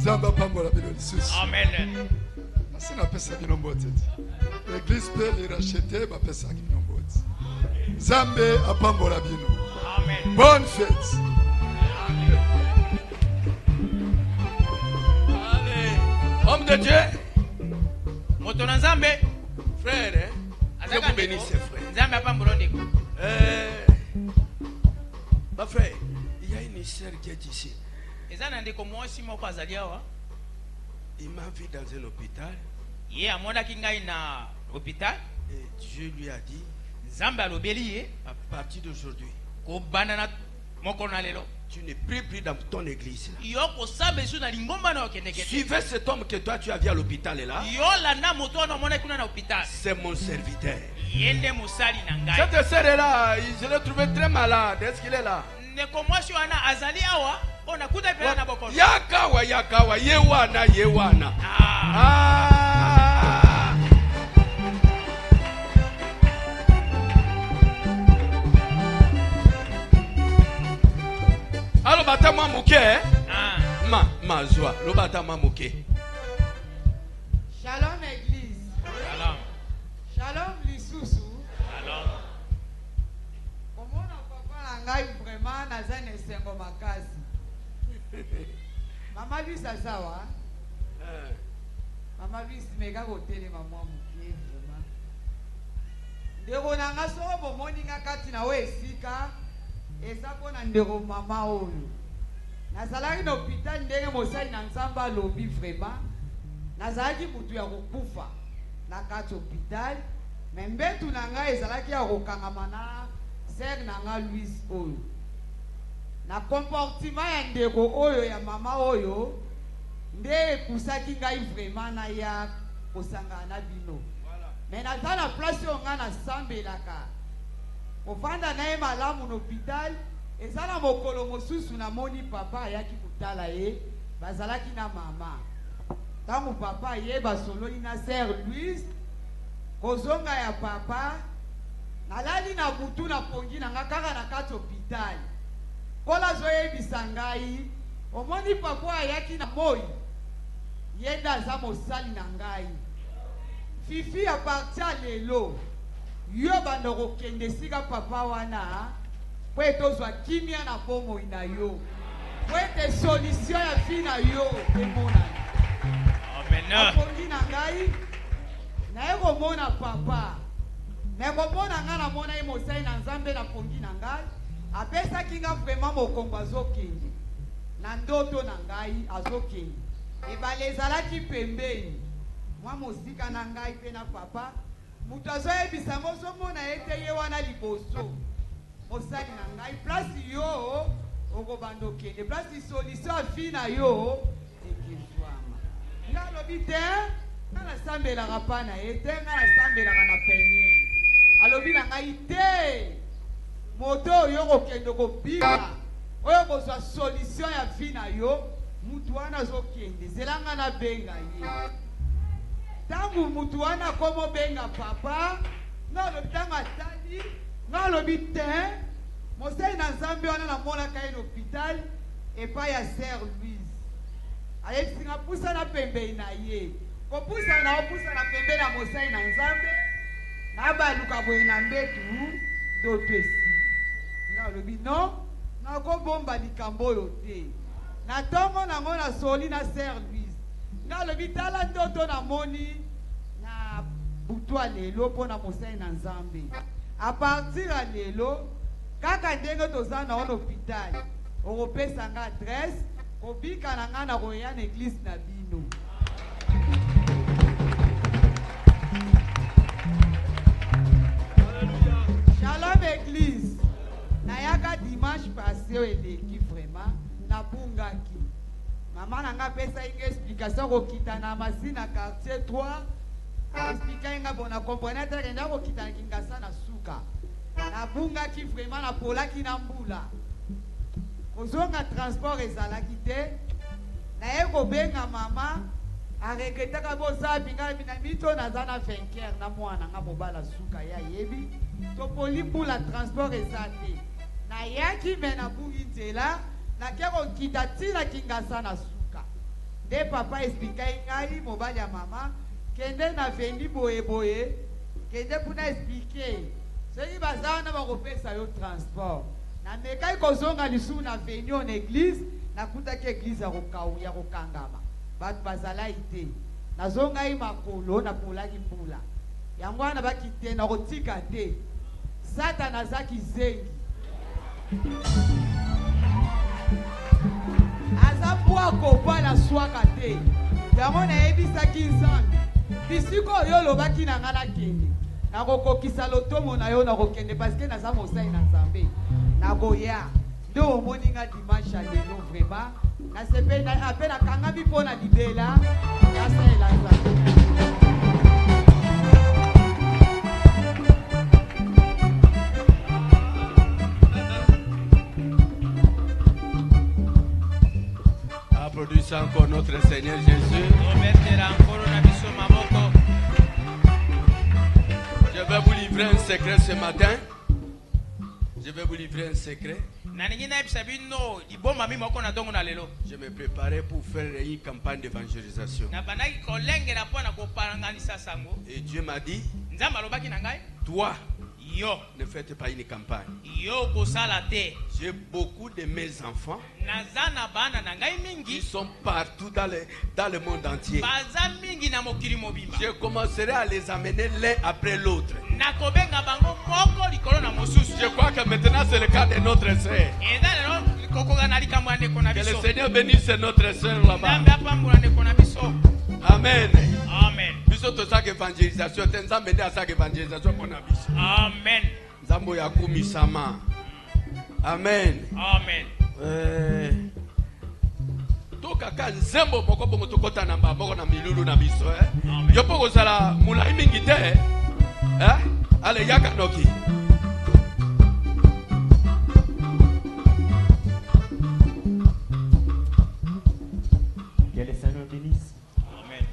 Zamba pambola bino lisusu. Amen. Nasi napesa bino mbote. L'église peut les racheter, bapesa bino mbote. Zambe apambola bino. Amen. Bonne fête. Allez, homme de Dieu. Motono Nzambe. Frère, je vous bénisse, frère. Nzambe apambola ndeko. Ma frère, il y a une sœur qui est ici. Ezana ndeko mwasi moko azali awa. Il m'a vu dans un hôpital. Ye amonaki ngai na hôpital. Et Dieu lui a dit, Nzambe alobeli ye à partir d'aujourd'hui, kobanda na moko na lelo. tu ne pries plus dans ton église. Yo kosamba esu na lingomba na okendeke. Suivez cet homme que toi tu as vu à l'hôpital là. Yo landa moto na mona kuna na hôpital. C'est mon serviteur. Yende musali na ngai. Cette sœur est là, je l'ai trouvé très malade. Est-ce qu'il est là? Ndeko mwasi wana azali awa. On a kuta pela na bokono. Yakawa, yakawa, yewana, yewana. Alors, bata moi mouké, ma joie, le bata moi mouké. Shalom église. Shalom. Shalom lisusu. Shalom. Comment on papa ngai vraiment nazane esengo makasi. Mama Luisa sawa. Mama Luisa mega hoteli mama mukie vraiment. Ndeko nanga soko bomoni nga kati na we esika. Eza pona ndeko mama oyo. Nazalaki na hôpital ndenge mosali na Nzambe alobi vraiment. Nazalaki mutu ya kokufa na kati hôpital. Mais mbetu na nga ezalaki ya kokangama na sœur na nga Louise oyo. Na comportement ya ndeko oyo ya mama oyo nde ekusaki ngai vraiment na ya kosangana na bino. Mais naza na place oyo nga nasambelaka kovanda na ye malamu na hôpital. Eza na mokolo mosusu namoni papa ayaki kotala ye bazalaki na mama. Ntango papa ye basololi na sœur Louise kozonga ya papa nalali na butu na pongi na nga kaka na kati hôpital. Kola zoyebisa ngai omoni papa ayaki na moi yenda aza mosali na ngai. Fifi a parti à lelo yo bando kokende sika papa wana po etozwa kimia na bomoi na yo po ete solution ya fi na yo emonani. Amen. Apongi na ngai naye komona papa me komona nga namona ye mosali na Nzambe na pongi na ngai apesaki nga vraiment mokongo azokende na ndoto na ngai azokende ebale ezalaki pembeni mwa mosika na ngai mpe na papa mutu azoyebisa ngo ozomona ete ye wana liboso mosali na ngai place yo okobanda okende place solution afi na yo ekezwama nga alobi te nga nasambelaka mpa na ye te nga nasambelaka na peniel alobi na ngai te moto oyo kokende kobika oyo kozwa solution ya vi na yo mutu wana azokende zelanga na benga ye ntango mutu wana komobenga papa nga alobi ntango atali nga alobi te mosali na Nzambe wana namonaka ye na hôpital epai ya sœur Louise ayebisinga pusana pembeni na ye kopusana na opusana pembeni ya mosali na Nzambe nabaluka boye na mbetu ndoto esili nga alobi non nakobomba likambo oyo te na ntongo nango nasoli na sœur Louise nga alobi tala ndoto namoni na butwa lelo mpo na mosali na Nzambe a partir ya lelo kaka ndenge toza na wana hôpital okopesa nga adresse kobika na nga na koya na église na bino. Shalom église. Nayaka dimanche passé eleki vraiment na bungaki. Maman nanga pesa une explication kokita na masina quartier 3. Expliquer inga bona comprendre te kenda kokita na Kingasa na suka. Na bungaki vraiment na polaki na mbula. Kozonga transport ezalaki te. Na yeko benga mama areketaka boza binga bina mito naza na 20h na mwana nga mobala suka ya yebi. Topoli mbula transport ezate. Na yaki mena bungi nzela na kero kita tina Kingasa na suka. De papa expliqué ngai mobali ya mama kende na vendi boye boye kende puna expliquer soki baza wana bakopesa yo transport na mekai kozonga lisusu na vendi en église nakutaki église ya kokangama bato bazalai te nazongai makolo napolaki mbula yango wana bakite na kotika te satana azaki zengi aza po akopala swaka te yango nayebisaki nzambe bisiko oyo olobaki na nga nakende nakokokisa lotomo na yo nakokende parceke naza mosali na nzambe nakoya nde omoni nga dimanche ya lelo vraiment nasepeli ape nakangami mpo na libela nasalela nzambe. Applaudissons encore notre Seigneur Jésus. Je vais vous livrer un secret ce matin. Je vais vous livrer un secret. Je me préparais pour faire une campagne d'évangélisation. Et Dieu m'a dit, toi, ne faites pas une campagne. J'ai beaucoup de mes enfants qui sont partout dans le monde entier. Je commencerai à les amener l'un après l'autre. Je crois que maintenant c'est le cas de notre sœur. Que le Seigneur bénisse notre sœur là-bas. Amen. Amen. Évangélisation, Amen. Zambo ya kumisama. Amen. Amen. Toka ka nzembo moko bongo tokota na mbamoko na milulu na biso yo poko sala mulai mingi te ale yaka noki. Que le Seigneur bénisse. Amen.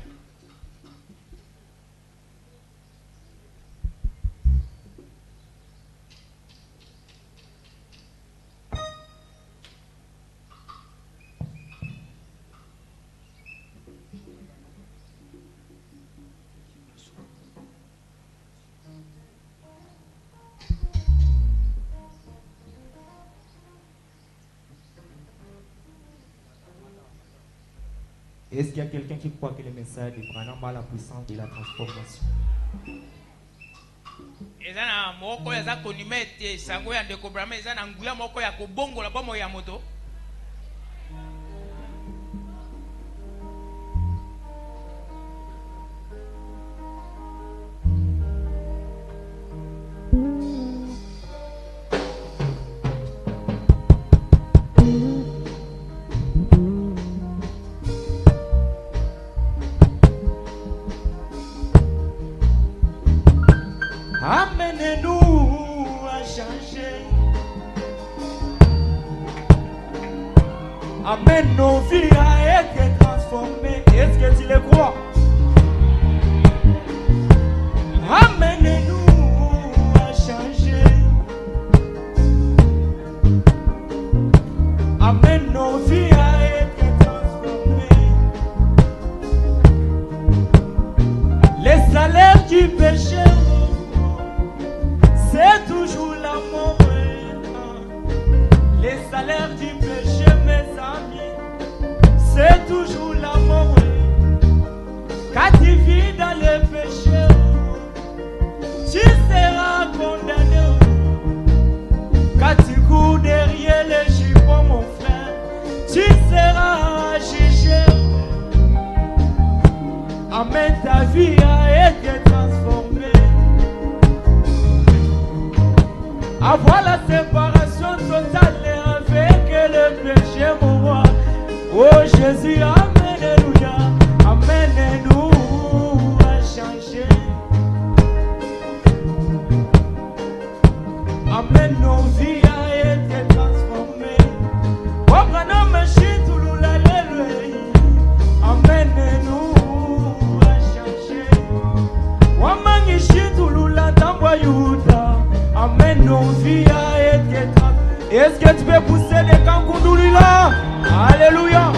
Est-ce qu'il y a quelqu'un qui croit que le message de Branham a la puissance de la transformation? Ezana moko ya za konimete sango ya ndeko Branham ezana nguya moko ya kobongola bomo ya moto. Amenez-nous à changer. Amène nos vies à être transformées. Est-ce que tu le crois? Amenez-nous à changer. Amène nos vies à être transformées. Les salaires du péché, c'est toujours la mort. Les salaires du péché, mes amis, c'est toujours la mort. Quand tu vis dans le péché, tu seras condamné. Quand tu cours derrière les jupons, mon frère, tu seras jugé. Amène ta vie à être transformée. Avoir la séparation totale avec le péché, mon roi. Oh Jésus, amène-nous, amène-nous à changer. Amène nos vies à être transformées. Oh Branham, amène-nous à changer. Oh Mangichitulula Tamboyuta. Amène nos vies à être transformées. Est-ce que tu peux pousser des kangoudoulis là? Alléluia.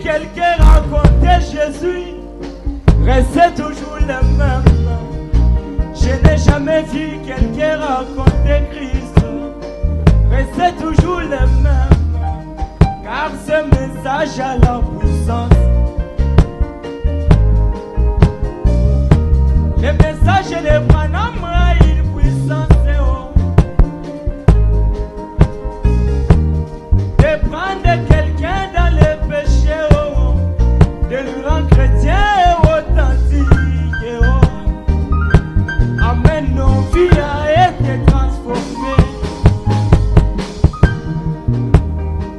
quelqu'un raconter Jésus, reste toujours le même. Je n'ai jamais vu quelqu'un raconter Christ, reste toujours le même. Car ce message a la puissance. Le message de Branham a une puissance. De prendre quelqu'un dans le péché, de le rendre chrétien authentique. Amen, nos vies a été transformées.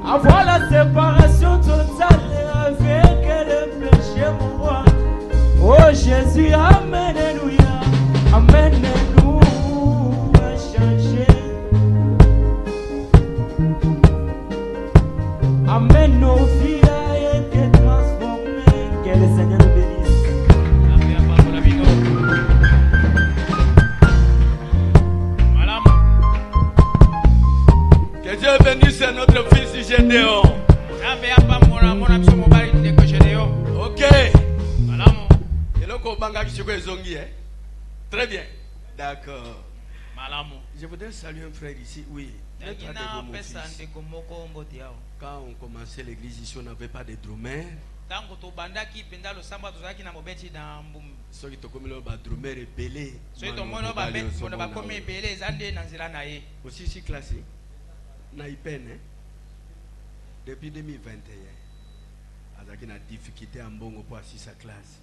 Avoir la séparation totale avec le péché mourant. Oh Jésus, amen, alléluia, amen, nous a changé. Amen, nos vies a été transformées. Que le Seigneur nous bénisse. Que Dieu bénisse notre fils Gédéon. Ok. Très bien. D'accord. Je voudrais saluer un frère ici. Oui. Quand on commençait l'église ici, on n'avait pas de drummer. Ceux qui ont drummer et belé. Aussi ici classé. Depuis 2021. Avec une difficulté en bon pour assister sa classe.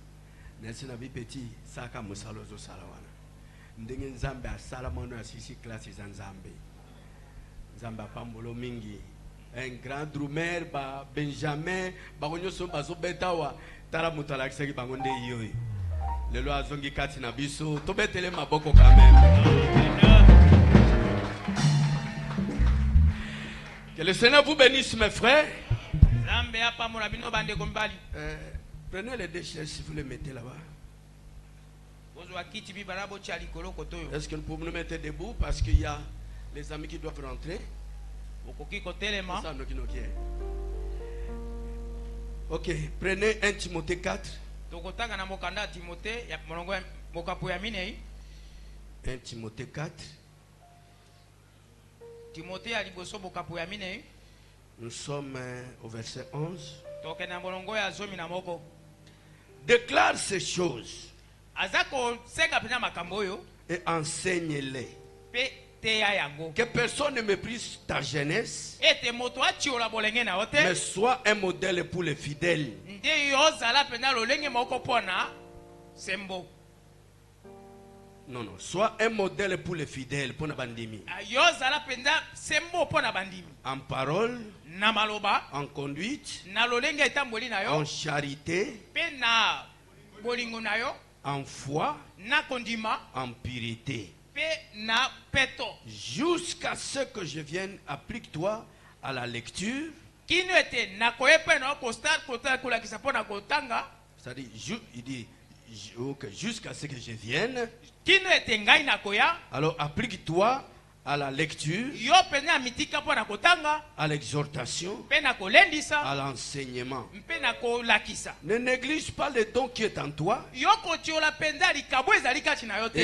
Nelson a petit, ça a Moussalozo Salawana. Ndenge Nzambe a Salamano assisi classe Nzambe. Nzambe a Pambolo Mingi. Un grand drummer, Benjamin, Bagonyoso Bazo Betawa, Tara Mutalakisaki Bangonde Yoy. Le loi Zongi Katina Biso, Tobetele Maboko quand même. Que le Seigneur vous bénisse, mes frères. Prenez les déchets si vous les mettez là-bas. Est-ce que nous pouvons nous mettre debout parce qu'il y a les amis qui doivent rentrer? Ok, prenez 1 Timothée 4. 1 Timothée 4. Nous sommes au verset 11. Déclare ces choses et enseigne-les. Que personne ne méprise ta jeunesse, mais sois un modèle pour les fidèles. Non, non, sois un modèle pour les fidèles, pour Nabandimi. En parole, en conduite, en charité, en foi, en pureté. Jusqu'à ce que je vienne, applique-toi à la lecture. C'est-à-dire, il dit jusqu'à ce que je vienne. Alors applique-toi à la lecture, à l'exhortation, à l'enseignement. Ne néglige pas le don qui est en toi et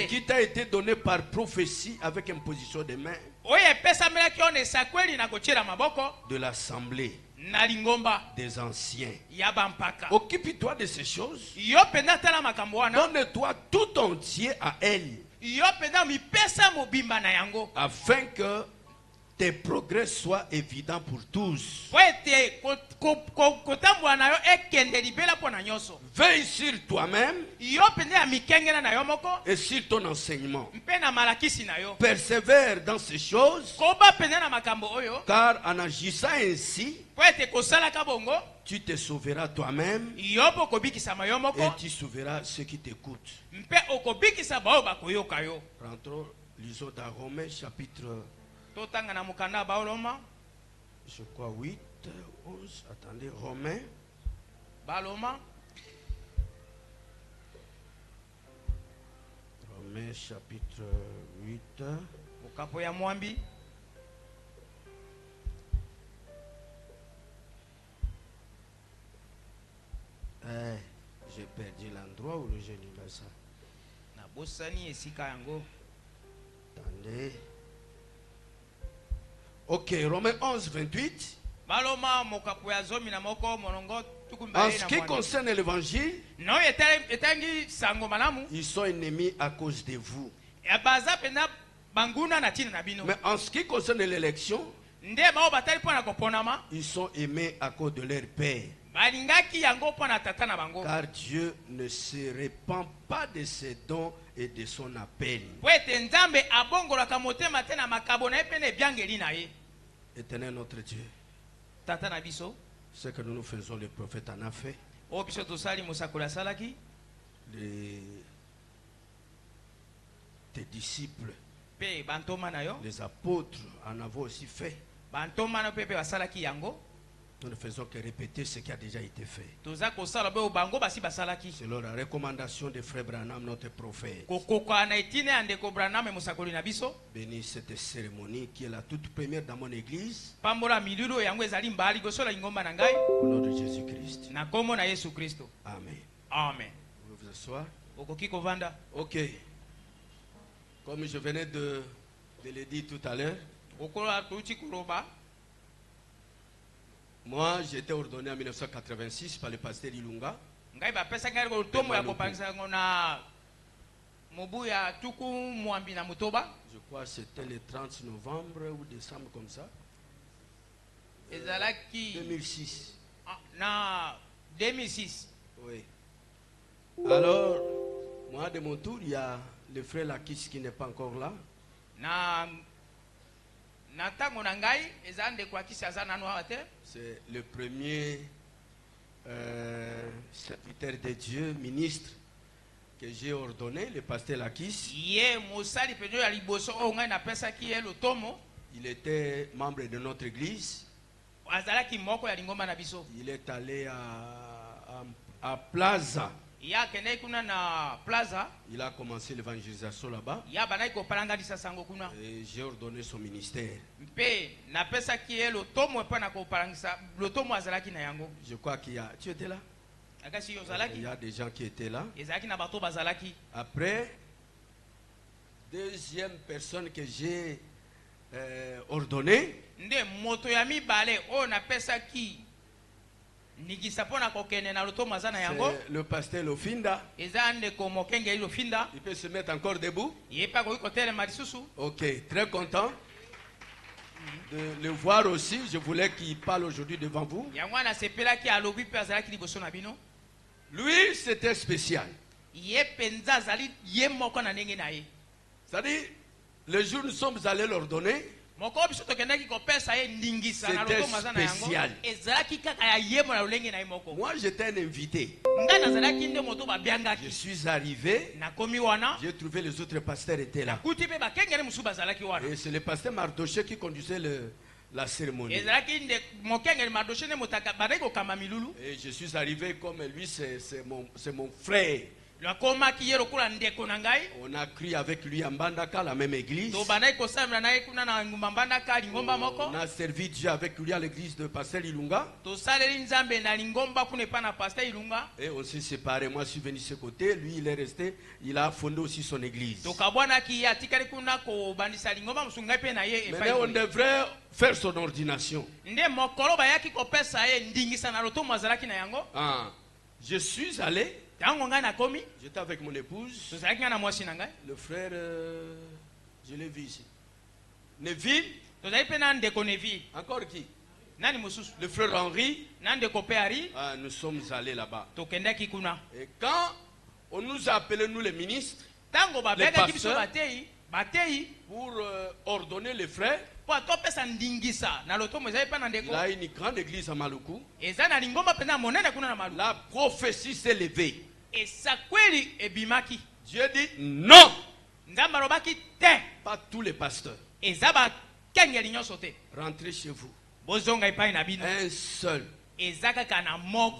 qui t'a été donné par prophétie avec imposition de main de l'assemblée des anciens. Occupe-toi de ces choses. Donne-toi tout entier à elle, afin que tes progrès soient évidents pour tous. Veille sur toi-même et sur ton enseignement. Persévère dans ces choses, car en agissant ainsi, tu te sauveras toi-même et tu sauveras ceux qui t'écoutent. Rentrons, lisons dans Romains chapitre, je crois 8, 11, attendez, Romains. Romains chapitre 8. J'ai perdu l'endroit où j'ai mis ça. Attendez. Ok, Romains 11, 28. En ce qui concerne l'évangile, ils sont ennemis à cause de vous. Mais en ce qui concerne l'élection, ils sont aimés à cause de leur Père. Car Dieu ne se répand pas de ses dons et de son appel. Éternel notre Dieu, ce que nous faisons, le prophète en a fait. Tes disciples, les apôtres en ont aussi fait. Nous ne faisons que répéter ce qui a déjà été fait. C'est la recommandation de Frère Branham, notre prophète. Bénis cette cérémonie qui est la toute première dans mon église. Au nom de Jésus-Christ. Amen. Amen. Vous vous asseoir. Ok. Comme je venais de le dire tout à l'heure, moi j'étais ordonné en 1986 par le pasteur Ilunga. Je crois que c'était le 30 novembre ou décembre comme ça. 2006. 2006. Oui. Alors, moi de mon tour, il y a le frère Lakis qui n'est pas encore là. C'est le premier serviteur de Dieu, ministre, que j'ai ordonné, le pasteur Lakis. Il était membre de notre église. Il est allé à Plaza. Il a commencé l'évangélisation là-bas. Et j'ai ordonné son ministère. Je crois qu'il y a... Tu étais là? Il y a des gens qui étaient là. Après, deuxième personne que j'ai ordonnée, c'est le pasteur Lofinda. Il peut se mettre encore debout. Ok, très content de le voir aussi. Je voulais qu'il parle aujourd'hui devant vous. Lui, c'était spécial. C'est-à-dire, le jour où nous sommes allés l'ordonner, c'était spécial. Moi j'étais un invité. Je suis arrivé. J'ai trouvé les autres pasteurs étaient là. Et c'est le pasteur Mardoché qui conduisait la cérémonie. Et je suis arrivé comme lui, c'est mon frère. On a cru avec lui à Mbandaka, la même église. On a servi Dieu avec lui à l'église de Pasteur Ilunga. Et on s'est séparés. Moi je suis venu de ce côté. Lui il est resté. Il a fondé aussi son église. Maintenant on devrait faire son ordination. Je suis allé. J'étais avec mon épouse. Le frère, je l'ai vu ici. Neville. Encore qui? Le frère Henri. Nous sommes allés là-bas. Et quand on nous a appelé, nous les ministres, les pasteurs, pour ordonner les frères, il a une grande église à Maluku. La prophétie s'est levée. Dieu dit non. Pas tous les pasteurs. Rentrez chez vous. Un seul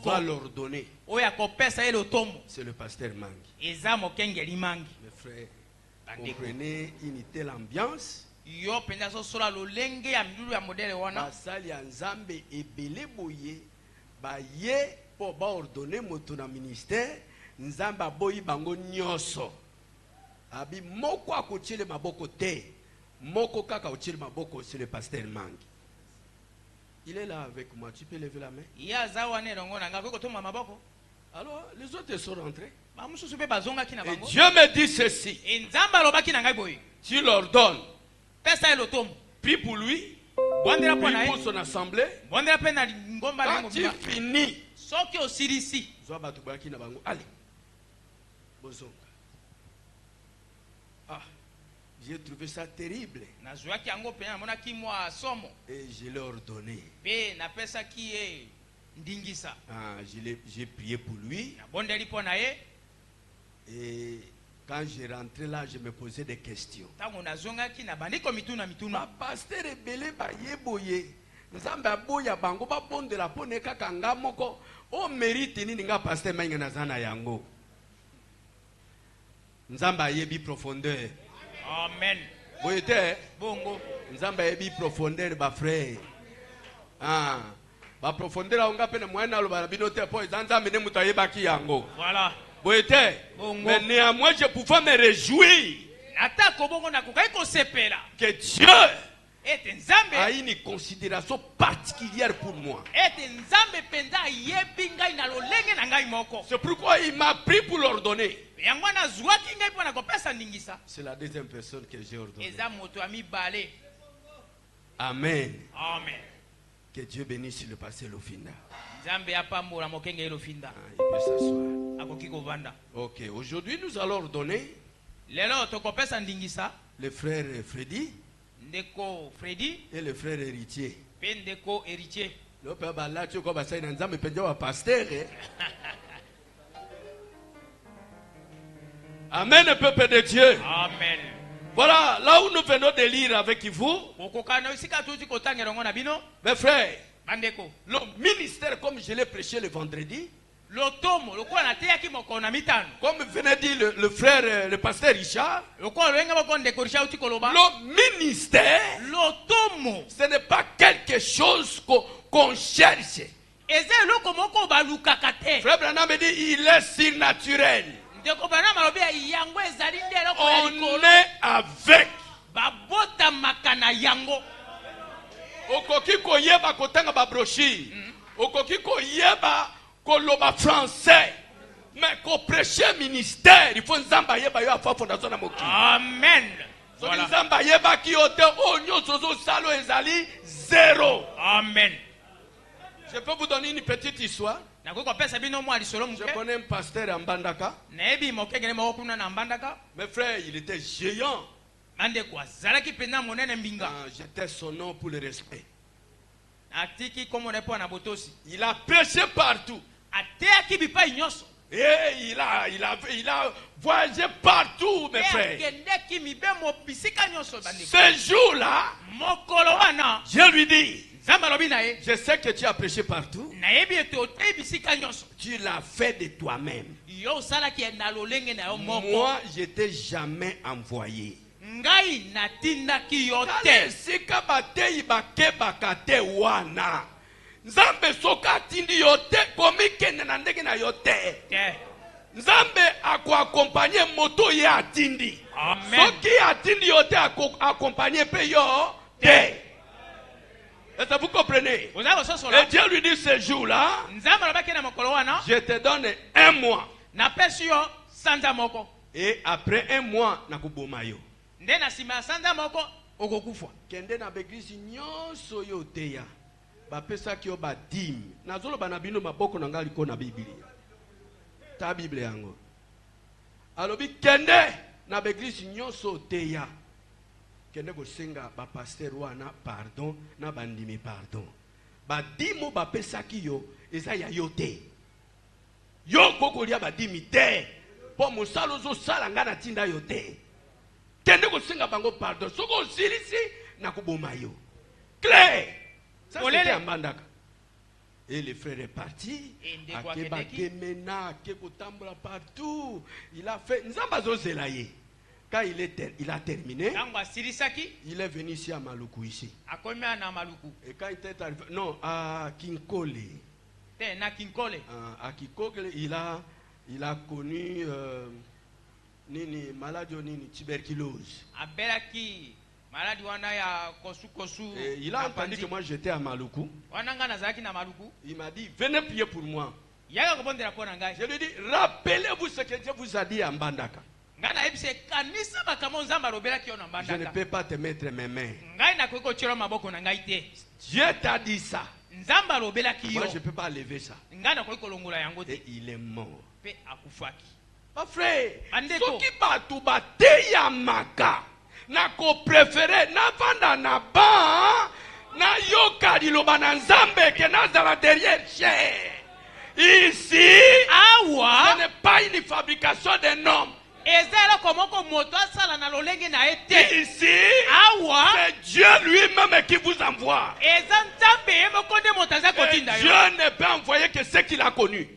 va l'ordonner. C'est le pasteur Mangi. Mes frères, comprenez une telle ambiance. Basali ya Nzambe ebele boye baye po ba ordonner moto na ministère nzamba boyi bango nyoso abi moko akochile maboko te moko kaka ochile maboko c'est le pasteur Mangi. Il est là avec moi, tu peux lever la main. Alors les autres sont rentrés. Et Dieu me dit ceci. Tu leur donnes. Prie pour lui. Prie pour son assemblée. Quand tu finis, allez. Ah, j'ai trouvé ça terrible. Et je l'ai ordonné. Ah, j'ai prié pour lui. Et quand j'ai rentré là, je me posais des questions. Pasteur Ebele Bayeboye, Nzamba boya bango ba bonde la pone kaka ngamoko o mérite ni nga pasteur mainga nazana yango. Nzamba yebi profondeur. Amen. Boyete bongo. Nzamba yebi profondeur ba frère. Ah, ba profondeur onga pena mwana lo barabino te po Nzamba ne muta yebaki yango. Voilà. Boyete. Mais néanmoins je pouvais me réjouir. Que Dieu a une considération particulière pour moi. C'est pourquoi il m'a pris pour l'ordonner. C'est la deuxième personne que j'ai ordonnée. Amen. Amen. Que Dieu bénisse le pasteur Lofinda. Il peut s'asseoir. Ok, aujourd'hui nous allons ordonner le frère Freddy et le frère héritier. Le père Bala, tu vois, c'est un pasteur. Amen, le peuple de Dieu. Amen. Voilà, là où nous venons de lire avec vous, mes frères, le ministère, comme je l'ai prêché le vendredi, comme venait dire le frère, le pasteur Richard, le ministère, ce n'est pas quelque chose qu'on cherche. Frère Branham me dit, il est surnaturel. On est avec. Okoki koyeba kotanga ba brochure. Okoki koyeba koloba français. Mais ko prêcher ministère, il faut nzamba yeba yo afa fondation na moki. Amen. So nzamba yeba ki ote onyo sozo salo ezali zéro. Amen. Je peux vous donner une petite histoire. Je connais un pasteur en Mbandaka. Mes frères, il était géant. J'étais son nom pour le respect. Il a prêché partout. Et il a voyagé partout, mes frères. Ce jour-là, je lui dis, je sais que tu as prêché partout. Tu l'as fait de toi-même. Moi, je t'ai jamais envoyé. Nzambe soka tindi yote komikene na ndenge na yote. Nzambe accompagner moto ya tindi. Soki atindi yote accompagner pe yo te. Est-ce que vous comprenez? Et Dieu lui dit ce jour-là, je te donne un mois. Et après un mois, nakuboma yo. Kende na beglisi nyonso yo teya. Bapesa ki yo ba dim. Nazolo banabino maboko na ngali ko na Biblia. Ta Biblia yango. Alobi kende na beglisi nyonso teya. Kende go senga ba pasteur wana pardon na bandimi pardon. Ba dimo bapesa ki yo eza ya yo te. Yo koko lia ba dimi te. Po musalo zo sala ngana tinda yo te. Kende go senga bango pardon. Soko silisi na kuboma yo. Claire. Ça c'était à Mbandaka. Et le frère est parti. Akeba kemena, keko tambla partout. Il a fait Nzambazo zelaye. Quand il a terminé, il est venu ici à Maluku ici. Et quand il était arrivé, non, à Kinkole. À Kikole, il a connu nini maladie nini tuberculose. Et il a entendu que moi j'étais à Maluku. Il m'a dit venez prier pour moi. Je lui ai dit rappelez-vous ce que Dieu vous a dit à Mbandaka. Je ne peux pas te mettre mes mains. Dieu t'a dit ça. Moi je ne peux pas lever ça. Et il est mort. Ma frère, ce qui va tout battre yamaka. Na ko préféré na vanda na ba na yoka diloba na nzambe ke na zala derrière chez. Ici, ce n'est pas une fabrication d'un homme. Ici, c'est Dieu lui-même qui vous envoie. Et Dieu ne peut envoyer que ce qu'il a connu.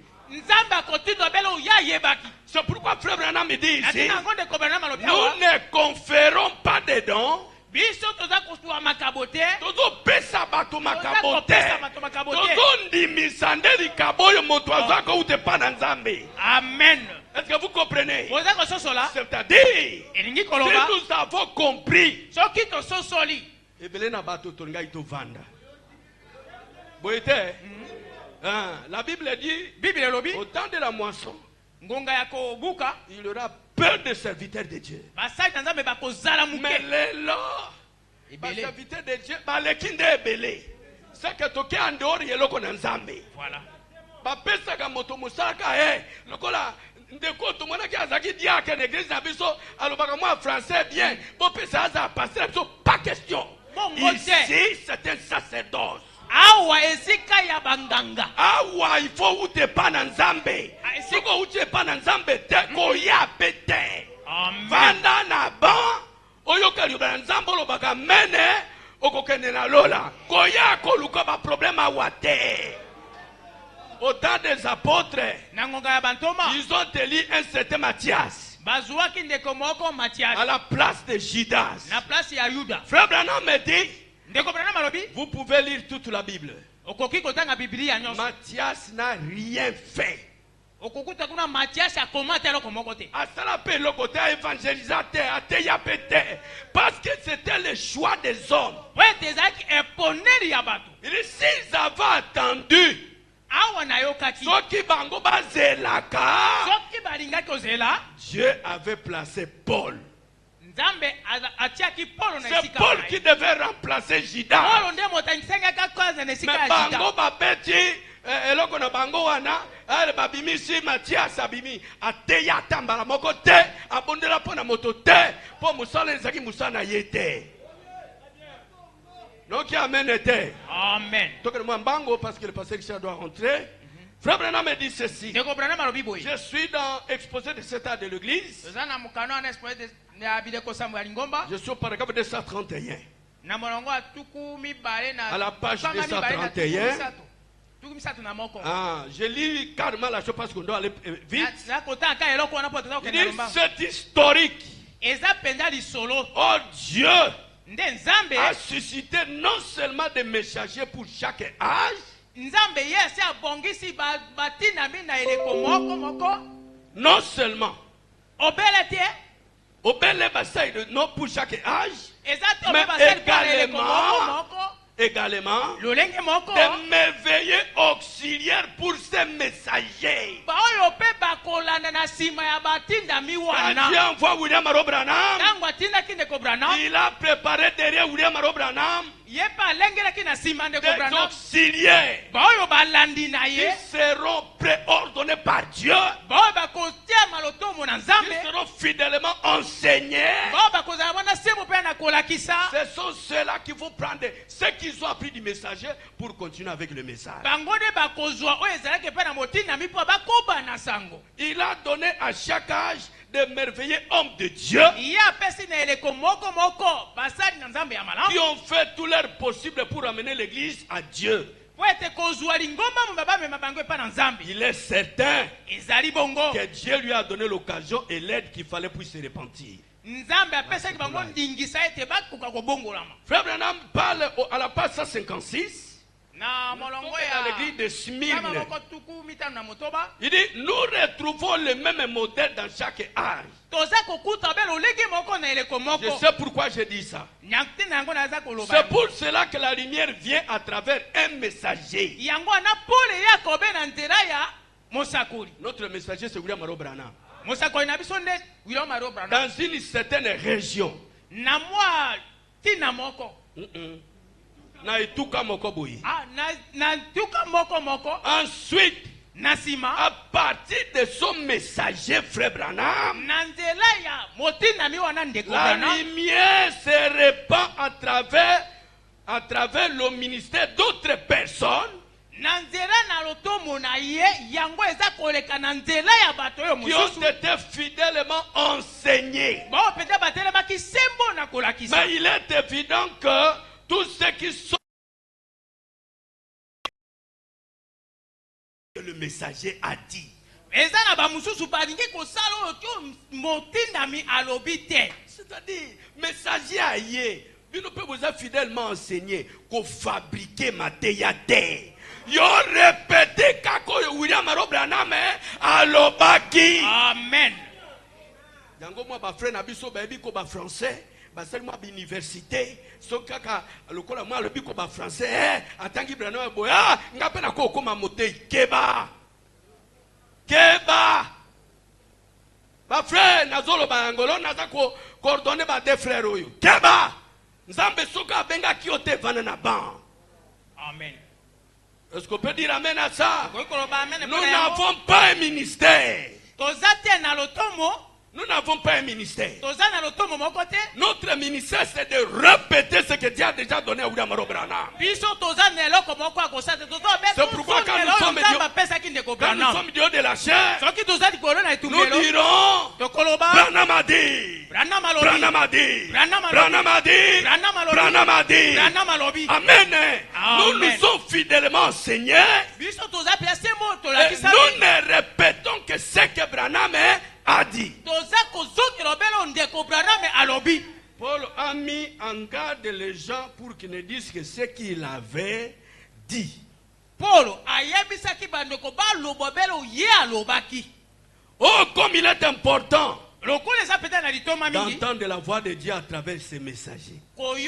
C'est pourquoi Frère Branham me dit ici, nous ne conférons pas des dons. Amen. Est-ce que vous comprenez? C'est-à-dire, si nous avons compris, la Bible dit, au temps de la moisson, il y aura peur des serviteurs de Dieu. Mais les lois, les serviteurs de Dieu, les kinde belé. C'est que tu es en dehors, il y a l'eau qu'on a nzambe. Voilà. Bapesa ka moto musaka lokola ndeko to mona ki azaki dia ke l'église na biso alobaka moi français bien. Bo pesa za passer pas question. Ici c'est un sacerdoce. Awa esika ya banganga. Awa il faut ute pa na nzambe. Siko ute pa na nzambe te ko ya pete. Vanda na ban oyoka liba nzambe lobaka mene okokende na lola. Ko ya ko luka ba problème awa te. Au temps des apôtres, ils ont élu un certain Matthias à la place de Judas. Frère Branham me dit, vous pouvez lire toute la Bible. Matthias n'a rien fait. Parce que c'était le choix des hommes. S'ils avaient attendu Dieu avait placé Paul. C'est Paul qui devait remplacer Judas. Mais bango babeti eloko na bango wana babimisi Matthias abimi ateya tambala moko te abondela pona moto te po musala ezaki musana yete. Donc, amen était. Amen. Donc, parce que le pasteur Richard doit rentrer. Frère Branham me dit ceci. Je suis dans l'exposé de cet art de l'église. Je suis au paragraphe 231. À la page 231. Je lis carrément la chose parce qu'on doit aller vite. Il dit c'est historique. Oh Dieu a suscité non seulement des messagers pour chaque âge, non seulement non pour chaque âge, mais également de merveilleux auxiliaires pour ces messagers. Quand Dieu envoie William Aro Branham, il a préparé derrière William Aro Branham des auxiliaires qui seront préordonnés par Dieu, qui seront fidèlement enseignés. Ce sont ceux-là qui vont prendre ce qu'ils ont appris du messager pour continuer avec le message. Il a donné à chaque âge de merveilleux hommes de Dieu qui ont fait tout leur possible pour amener l'église à Dieu. Il est certain que Dieu lui a donné l'occasion et l'aide qu'il fallait pour se repentir. Frère Branham parle à la page 156 Dans l'église de Smyrne. Il dit, nous retrouvons le même modèle dans chaque âge. Je sais pourquoi je dis ça. C'est pour cela que la lumière vient à travers un messager. Notre messager, c'est William Maro Branham. Dans une certaine région. Ensuite, à partir de son messager, frère Branham, la lumière se répand à travers le ministère d'autres personnes qui ont été fidèlement enseignés. Mais il est évident que tous ceux qui sont le messager a dit. C'est-à-dire, messager aïe, nous pouvons vous fidèlement enseigner qu'on fabriquait ma théâtre. Yo répété kako William Maro Branham alobaki. Amen. Yango moi ba frère na biso ba bi ko ba français, ba seulement ba université, so kaka lokola moi alobi ko ba français, atangi Branham boya, ngape na ko koma motei keba. Keba. Ba frère nazolo ba angolo naza ko coordonner ba deux frères oyo. Keba. Nzambe soka benga kiote vana na ban. Amen. Est-ce qu'on peut dire amen à ça? Nous n'avons pas un ministère. Nous n'avons pas un ministère. Notre ministère, c'est de répéter ce que Dieu a déjà donné à William Maro Branham. C'est pourquoi quand nous sommes du haut de la chair, nous dirons Branham a dit, Branham a dit, Branham a dit, Branham a dit. Amen. Nous nous sommes fidèlement enseignés. Nous ne répétons que ce que Branham a dit. Paul a mis en garde les gens pour qu'ils ne disent que ce qu'il avait dit. Oh, comme il est important d'entendre la voix de Dieu à travers ses messagers. Puis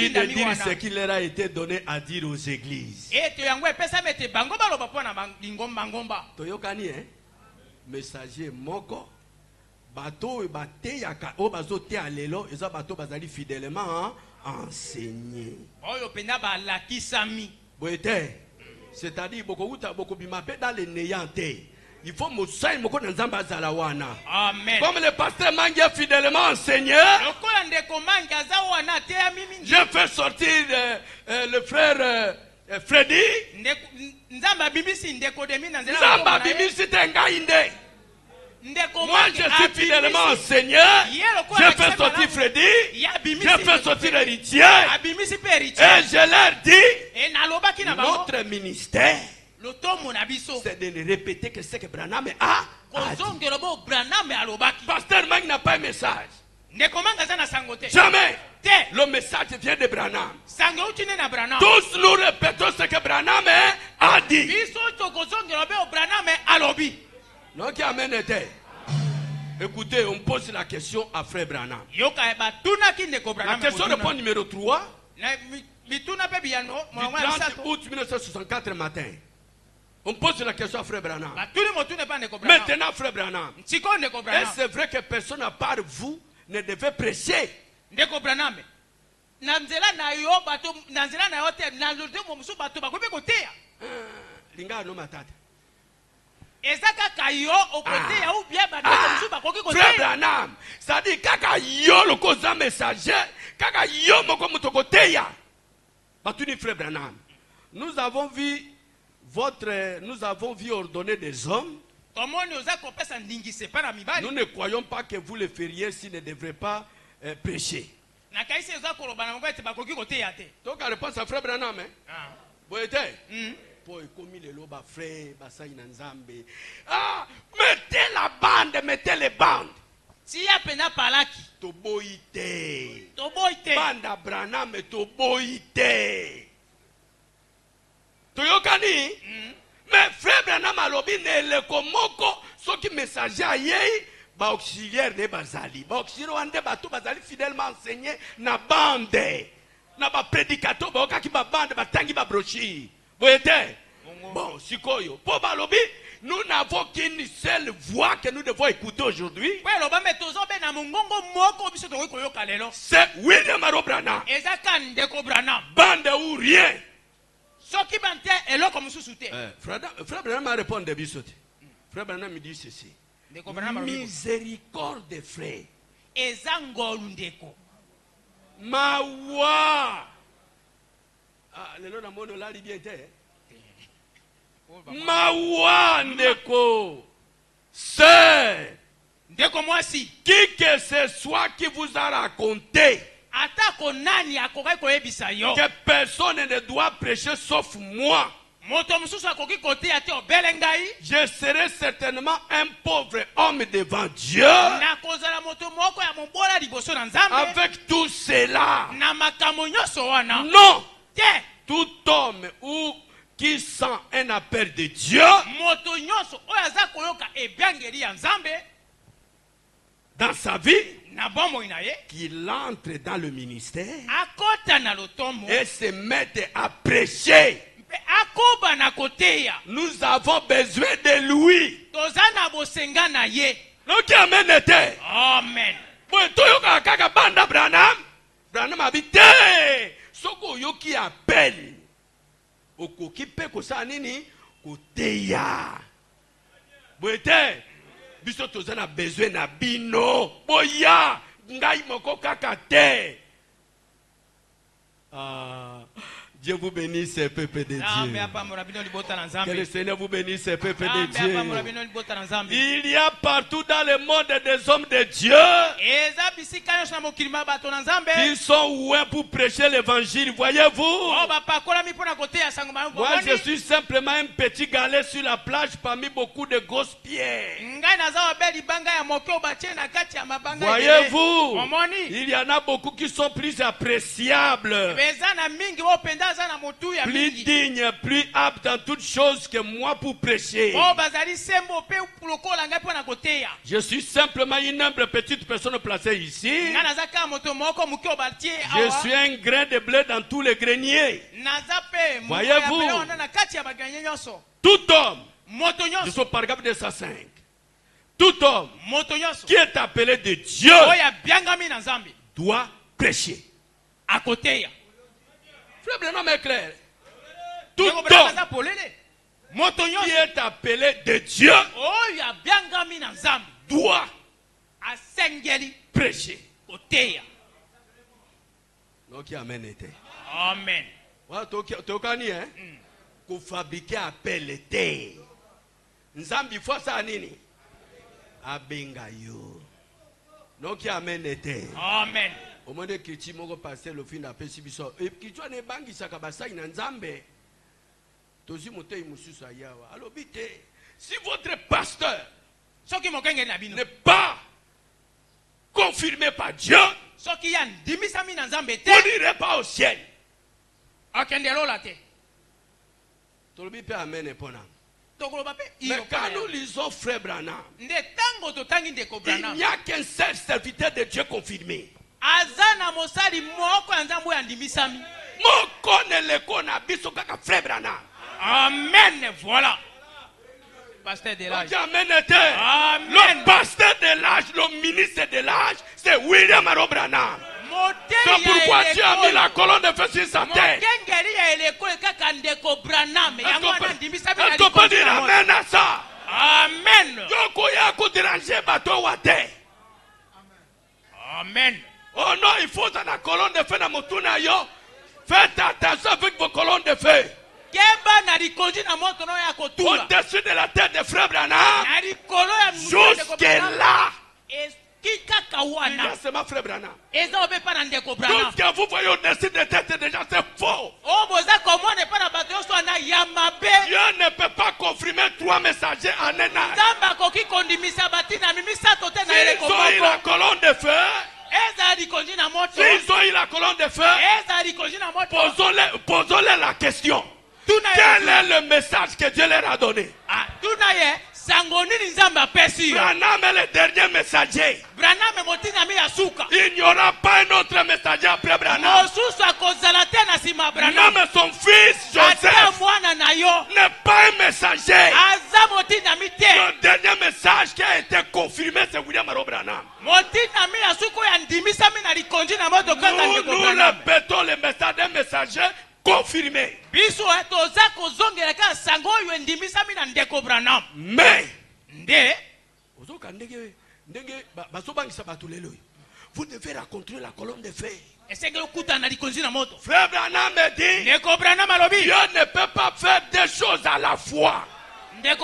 de dire ce qu'il leur a été donné à dire aux églises. Toyokani, hein? Messager moko bateau et bate yaka o bazote alelo eza bateau bazali fidèlement enseigné. C'est-à-dire beaucoup bimapé dans les néantés. Il faut moussaï moko nzamba zalawana. Amen. Comme le pasteur Mangi est fidèlement enseigné. Je fais sortir le frère Freddy. Nzamba bimisi tengainde. Moi je suis fidèlement enseigné. Je fais sortir Freddy. Je fais sortir héritier. Et je leur dis, notre ministère, c'est de ne répéter que ce que Branham a dit. Pasteur Mang n'a pas un message. Jamais. Le message vient de Branham. Tous nous répétons ce que Branham a dit. Donc, amen était. Écoutez, on pose la question à frère Branham. La question répond numéro 3. Du 30 août 1964 matin. On pose la question à frère Branham. Maintenant, frère Branham, est-ce c'est vrai que personne à part vous ne devait prêcher? Linga no matata. Frère Branham, ça dit kaka yo le koza messager, kaka yo moko mutokoteya. Batuni frère Branham. Nous avons vu ordonner des hommes. Nous ne croyons pas que vous le feriez s'ils ne devraient pas prêcher. Donc la réponse à frère Branham, mettez la bande, mettez les bandes. Toboite. Banda Branham toboite. Toyokani? Mais frère Branham alobi ne le komoko soki messager ayei ba auxiliaire ne bazali. Ba auxiliaire wande bato bazali fidèlement enseigné na bande. Na ba prédicateur ba okaki ba bande batangi ba brochure. Voyez? Bon, sikoyo. Po balobi nous n'avons qu'une seule voix que nous devons écouter aujourd'hui. C'est William Branham. Bande ou rien. Frère Branham a répondu de bisoté. Frère Branham me dit ceci. Miséricorde des frères. Ma voix. Ah, le nom de mon l'a bien été. Mawa ndeko, c'est ndeko mwasi, qui que ce soit qui vous a raconté que personne ne doit prêcher sauf moi. Je serai certainement un pauvre homme devant Dieu. Avec tout cela, non, tout homme ou qui sent un appel de Dieu dans sa vie, qu'il entre dans le ministère et se mette à prêcher. Nous avons besoin de lui. Donc, amen. Amen. Branham habite. Soko yoki appelle. Okoki pe kosa nini koteya. Boete biso tozana besoin na bino. Boya ngai moko kaka te. Dieu vous bénisse, peuple de Dieu. Que le Seigneur vous bénisse, peuple de Dieu. Il y a partout dans le monde des hommes de Dieu qui sont oués pour prêcher l'évangile. Voyez-vous? Moi, je suis simplement un petit galet sur la plage parmi beaucoup de grosses pierres. Voyez-vous? Il y en a beaucoup qui sont plus appréciables, plus digne, plus apte dans toutes choses que moi pour prêcher. Je suis simplement une humble petite personne placée ici. Je suis un grain de blé dans tous les greniers. Voyez-vous, tout homme, je suis paragraphe 205, tout homme qui est appelé de Dieu doit prêcher. Frère Branham est clair. Tout homme qui est appelé de Dieu doit prêcher. Donc, amen était. Amen. Tokani, hein? Pour fabriquer appel était. Nzambi fois ça nini? Abenga yo. Donc, amen était. Amen. Au moment que tu m'as passé le fin d'appel, et puis tu as des banques qui sont en Nzambe. Alors, si votre pasteur n'est pas confirmé par Dieu, vous n'irez pas au ciel. Mais quand nous lisons Frère Branham, il n'y a qu'un seul serviteur de Dieu confirmé. Amen. Voilà. Pasteur de l'âge. Amen. Le pasteur de l'âge, le ministre de l'âge, c'est William Branham. C'est pourquoi tu as mis la colonne de feu sur sa tête. Est-ce qu'on peut dire amen à ça? Amen. Amen. Oh non, il faut dans la colonne de feu dans mon tourna yo. Faites attention avec vos colonnes de feu. Au-dessus de la tête de Frère Branham, jusque-là, c'est ma Frère Branham. Tout ce que vous voyez au-dessus de la tête des gens, c'est faux. Dieu ne peut pas confirmer 3 messagers en un an. S'ils ont eu la colonne de feu, s'ils ont eu la colonne de feu, posons-les la question. Quel est le message que Dieu leur a donné? Branham est le dernier messager. Il n'y aura pas un autre messager après Branham. Même son fils Joseph n'est pas un messager. Le dernier message qui a été confirmé, c'est William Aro Branham. Nous répétons le message d'un messager confirmé. Mais vous devez rencontrer la colonne de feu. Frère Branham me dit, Dieu ne peut pas faire deux choses à la fois. Si Moïse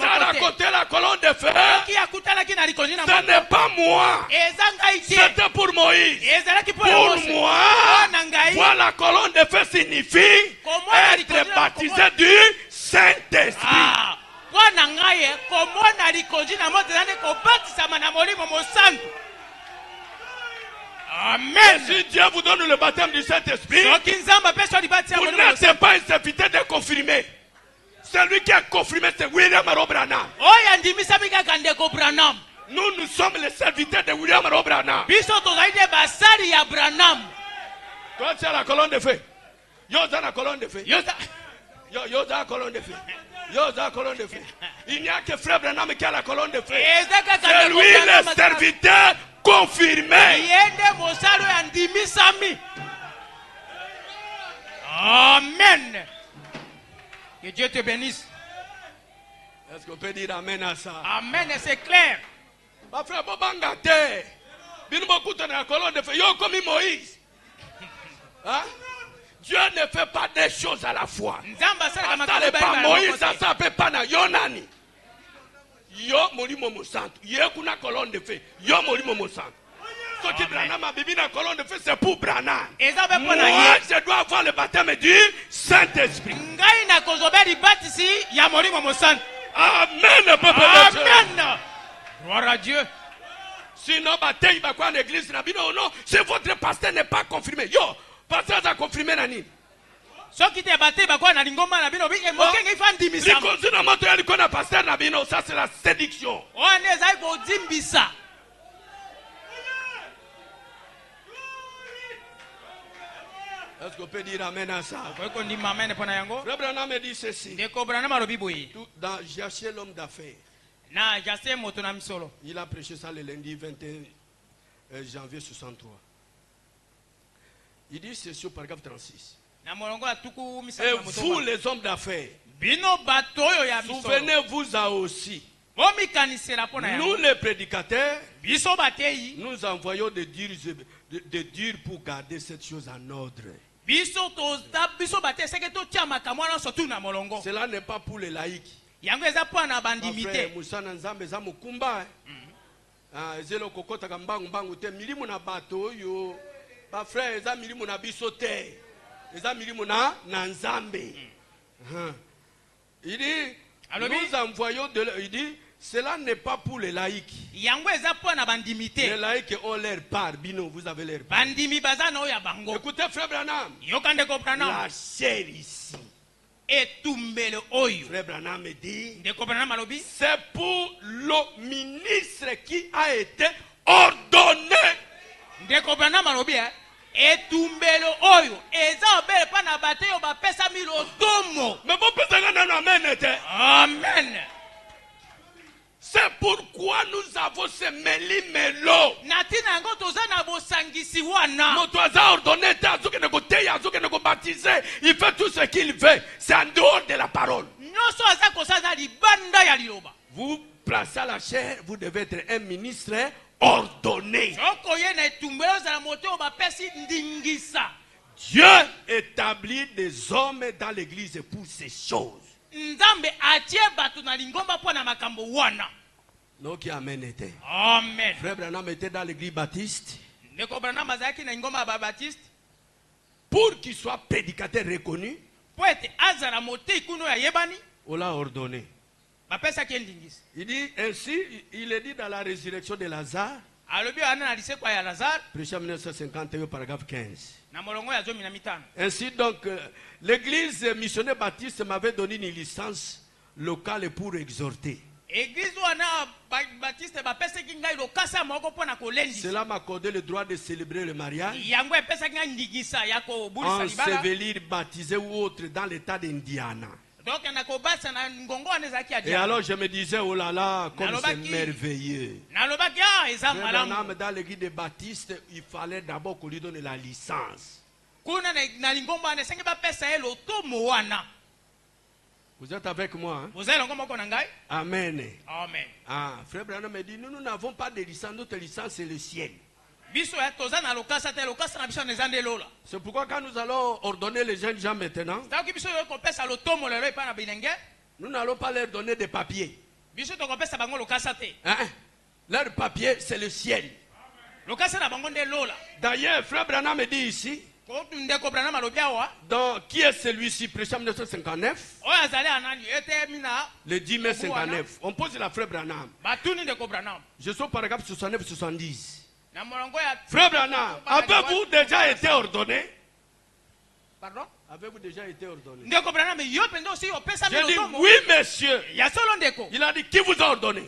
a raconté la colonne de feu, ce n'est pas moi. C'était pour Moïse. Pour moi, voir la colonne de feu signifie être baptisé du Saint-Esprit. Amen. Si Dieu vous donne le baptême du Saint-Esprit, vous n'êtes pas un serviteur de confirmé. Celui qui est confirmé, c'est William Aro Branham. Nous sommes les serviteurs de William Aro Branham. Toi, tu as la colonne de feu. Yo, tu as la colonne de feu. Yo, tu as la colonne de feu. Yo, tu as la colonne de feu. Il n'y a que Frère Branham qui a la colonne de feu. C'est lui le serviteur confirmé. Amen. Que Dieu te bénisse. Est-ce qu'on peut dire amen à ça? Amen, c'est clair. Ma frère, Bobangate. La colonne de feu. Yo, comme Moïse. Hein? Dieu ne fait pas des choses à la fois. Ça n'est pas Moïse, ça s'appelle pas na Yonani. Yo molimo mosanto. Yo kuna colonne de feu. Yo molimo mosanto. Ce qui Branham a bibi na colonne de feu, c'est pour Branham. Moi, je dois avoir le baptême du Saint-Esprit. Amen, peuple de Dieu. Amen. Gloire à Dieu. Sinon, baptême, il va quoi en église? Non, si votre pasteur n'est pas confirmé. Yo, pasteur a confirmé Nani. Ça c'est la séduction. Est-ce qu'on peut dire amen à ça? Frère Branham me dit ceci. Dans Jaché l'homme d'affaires, il a prêché ça le lundi 21 janvier 63. Il dit ceci au paragraphe 36. Et vous les hommes d'affaires, souvenez-vous aussi. Nous les prédicateurs, nous envoyons des dires pour garder cette chose en ordre. Cela n'est pas pour les laïcs. Il dit, nous envoyons il dit, cela n'est pas pour les laïcs. Les laïcs ont leur part. Bino, vous avez leur part. Écoutez, Frère Branham. La chair ici. Frère Branham me dit, c'est pour le ministre qui a été ordonné. Mais amen. C'est pourquoi nous avons ce méli-mélo. Il fait tout ce qu'il veut. C'est en dehors de la parole. Vous placez à la chair, vous devez être un ministre ordonné. Dieu établit des hommes dans l'église pour ces choses. Donc, amen était. Amen. Frère Branham était dans l'église baptiste. Pour qu'il soit prédicateur reconnu, on l'a ordonné. Il dit ainsi, il est dit dans la résurrection de Lazare. Prêché en 1951, paragraphe 15. Ainsi donc, l'église missionnaire baptiste m'avait donné une licence locale pour exhorter. Cela m'a accordé le droit de célébrer le mariage, ensevelir, baptiser ou autre dans l'état d'Indiana. Et alors je me disais, oh là là, comme c'est merveilleux. Dans l'église des baptistes, il fallait d'abord qu'on lui donne la licence. Vous êtes avec moi, hein? Amen. Amen. Ah, frère Branham me dit, nous n'avons pas de licence, notre licence c'est le ciel. C'est pourquoi quand nous allons ordonner les jeunes gens maintenant, nous n'allons pas leur donner des papiers. Hein? Leur papier c'est le ciel. D'ailleurs, frère Branham me dit ici, donc, qui est celui-ci, prêché en 1959? Le 10 mai 59. On pose la frère Branham. Je suis au paragraphe 69-70. Frère Branham, avez-vous déjà été ordonné? Pardon? Avez-vous déjà été ordonné? J'ai dit oui, monsieur. Il a dit qui vous a ordonné?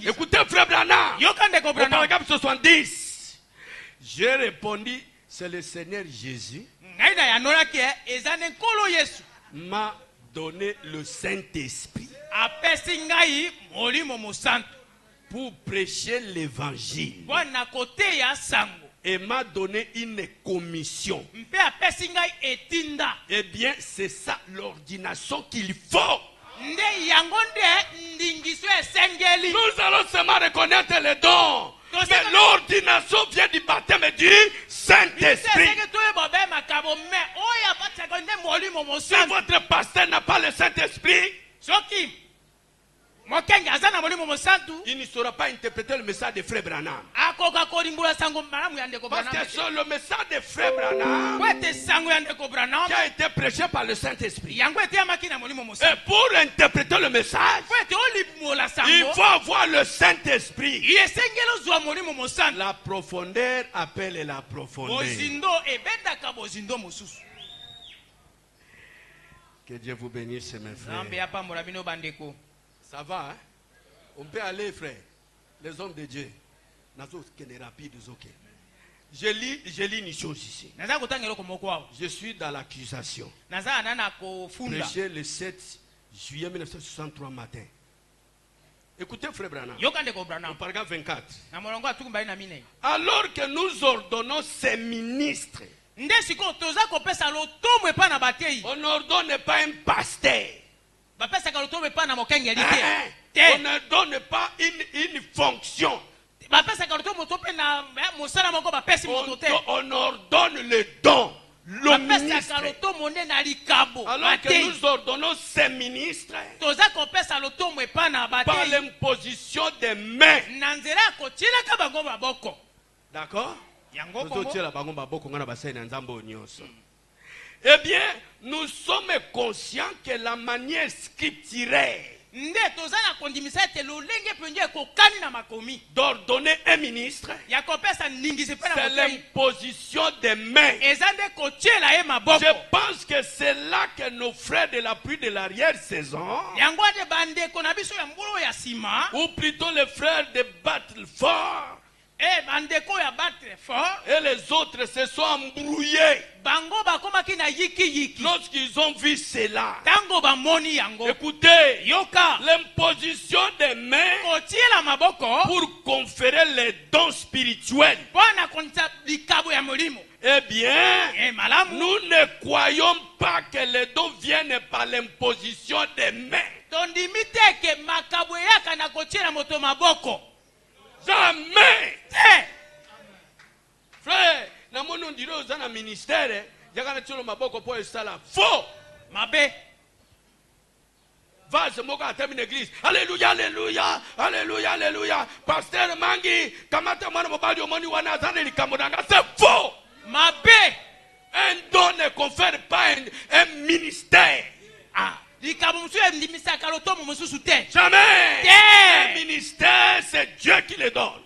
Écoutez, frère Branham, au paragraphe 70. J'ai répondu, c'est le Seigneur Jésus m'a donné le Saint-Esprit pour prêcher l'évangile et m'a donné une commission. Eh bien, c'est ça l'ordination qu'il faut. Nous allons seulement reconnaître les dons. Mais l'ordination vient du baptême du Saint-Esprit. Si votre pasteur n'a pas le Saint-Esprit, il ne saura pas interpréter le message de frère Branham. Parce que c'est le message de frère Branham qui a été prêché par le Saint-Esprit. Et pour interpréter le message, il faut avoir le Saint-Esprit. La profondeur appelle la profondeur. Que Dieu vous bénisse, mes frères. Ça va, hein? On peut aller, frère. Les hommes de Dieu. Je lis une chose ici. Je suis dans l'accusation. Prêché le 7 juillet 1963 matin. Écoutez, frère Branham. Au paragraphe 24. Alors que nous ordonnons ces ministres, on n'ordonne pas un pasteur. On ne donne pas une fonction. On ordonne le don. Le ministre. Alors que nous ordonnons ces ministres par l'imposition des mains. D'accord? Eh bien, nous sommes conscients que la manière scripturaire d'ordonner un ministre, c'est l'imposition des mains. Je pense que c'est là que nos frères de la pluie de l'arrière-saison, ou plutôt les frères de Battleford, et les autres se sont embrouillés lorsqu'ils ont vu cela. Écoutez, l'imposition des mains pour conférer les dons spirituels. Eh bien, nous ne croyons pas que les dons viennent par l'imposition des mains. Jamais. Frère, na mono ndiro ozana ministère, yakana tsholo maboko po esala. Faux. Mabe. Va se moka à une église. Alléluia, alléluia, alléluia, alléluia. Pasteur Mangi, kamata mwana mobali omoni wana azana likamodanga. C'est faux. Mabe. Un don ne confère pas un ministère. Ah. Jamais. Un ministère, c'est Dieu qui le donne.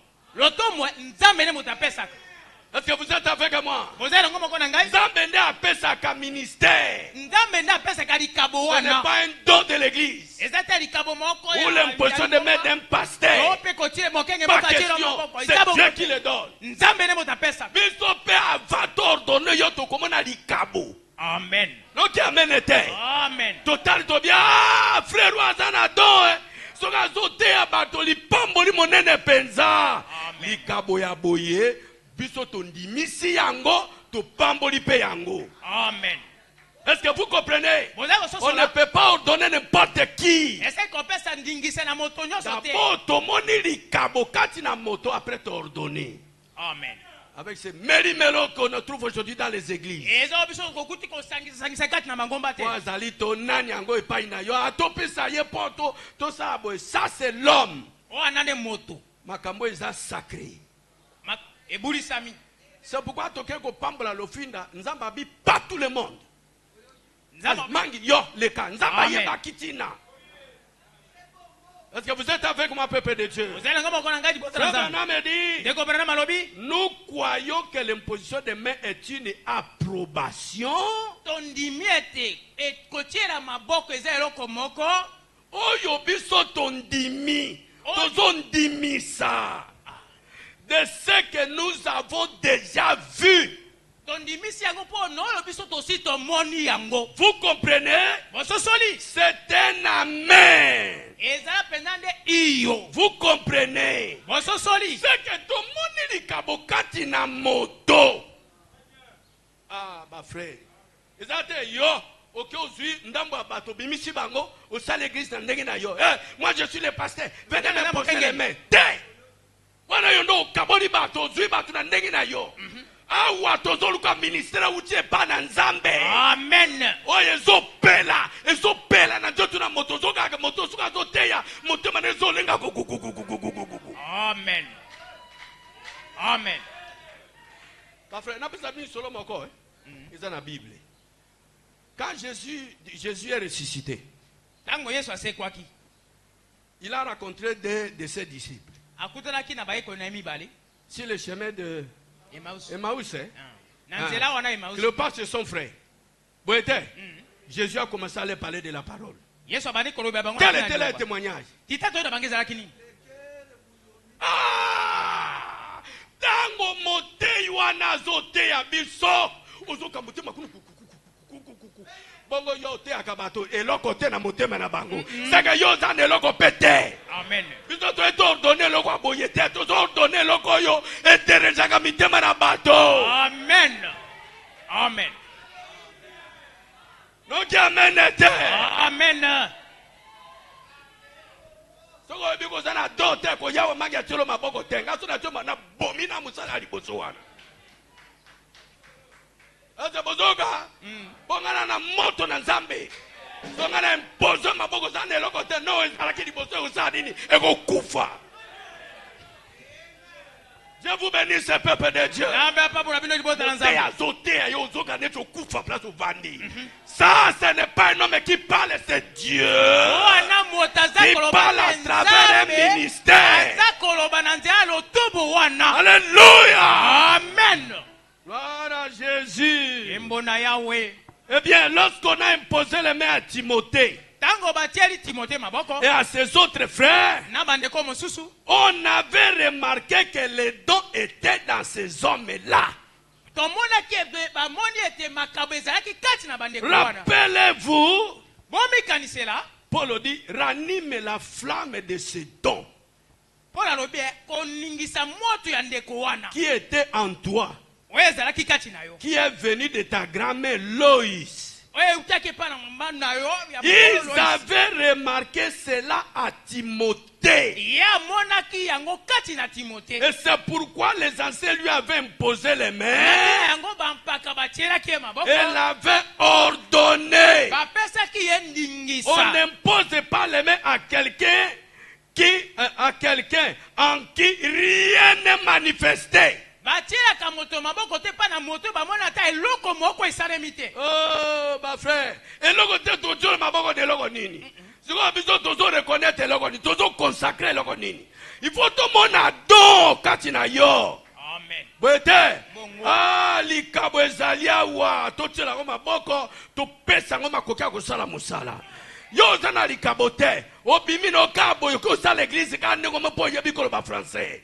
Est-ce que vous êtes avec moi? Nzambe appelle ça un ministère. Ce n'est pas un don de l'église. Ou l'imposition de mettre un pasteur. Pas question. C'est Dieu qui le donne. Biso pe avato ordonné yoto comme on a dit kabo. Amen. Donc amen était. Amen. Total to bien. Ah, frère Wazana don. Soka zote ya batoli pamboli monene penza. Li kabo ya boye. Biso tondimisi yango to pamboli pe yango. Amen. Est-ce que vous comprenez? On ne peut pas ordonner n'importe qui. D'abord, tu moni li kabo kati na moto après t'ordonner. Amen. Avec ces méli-mélo qu'on trouve aujourd'hui dans les églises. Ça c'est l'homme. Makambo est sacré. C'est pourquoi tu as pambola lofinda, nzamba bi pas tout le monde. Mangi yo le cas, nzamba yeba kitina. Est-ce que vous êtes avec moi, peuple de Dieu? Nous croyons que l'imposition de main est une approbation. Oyo biso tondimi, tozondimi ça. De ce que nous avons déjà vu. Vous comprenez? C'est un amen. Vous comprenez? C'est que tout le monde est kabokati na moto. Ah, ma frère. Ok, aujourd'hui, ndambo abato bimisi bango au salle l'église na ndenge na yo. Moi je suis le pasteur. Venez me poser les mains. Wana yondo kaboni bato zui bato na ndenge na yo. Awa tozoluka ministère utie pa na nzambe. Amen. Oye ezopela na joto na moto zoka moto suka zoteya moto manezo lenga gugugugugugugugu. Amen. Amen. Ta frère na pesa bin solo moko dans la Bible. Quand Jésus est ressuscité. Tango Yesu asekwaki. Il a rencontré deux de ses disciples. Sur le chemin de Emmaüs, Cléopas et son frère. Jésus a commencé à leur parler de la parole. Quel était leur témoignage? Ah! Tango mote wana zote ya biso. Ozoka mote makunu bongo yo te akabato eloko te na motema na bango. Saka yo za eloko pete. Amen. Biso to eto ordonner eloko aboye te to ordonner eloko yo etereja ka mitema na bato. Amen. Amen. Donc amen ete. Amen. Soko biko zana dote ko yawo manga tolo maboko tenga so na choma na bomina musala liboso wana. Ase bozoka bongana na moto na nzambe songana imposer maboko zana eloko te no ezalaki liboso osadini ekokufa. Je vous bénisse, peuple de Dieu. Ça, ce n'est pas un homme qui parle, c'est Dieu. Il parle à travers un ministère. Alléluia. Amen. Gloire à Jésus. Eh bien, lorsqu'on a imposé les mains à Timothée et à ses autres frères, on avait remarqué que les dons étaient dans ces hommes-là. Rappelez-vous, Paul dit, ranime la flamme de ces dons qui était en toi, qui est venu de ta grand-mère Loïs. Ils avaient remarqué cela à Timothée. Et c'est pourquoi les anciens lui avaient imposé les mains. Et l'avaient ordonné. On n'impose pas les mains à quelqu'un en qui rien n'est manifesté. Oh, ma frère, Si vous reconnaître le tozo consacrer le nini. Il faut tout le monde don katina yo. Amen. Bwete. Ah, likabo ezalia wa totela ngoma boko to pesa ngoma kokia kosala musala. Yo zana likabo te. Obimi no kabo yo ko sala l'église ka ndeko mpo yebi ko ba français.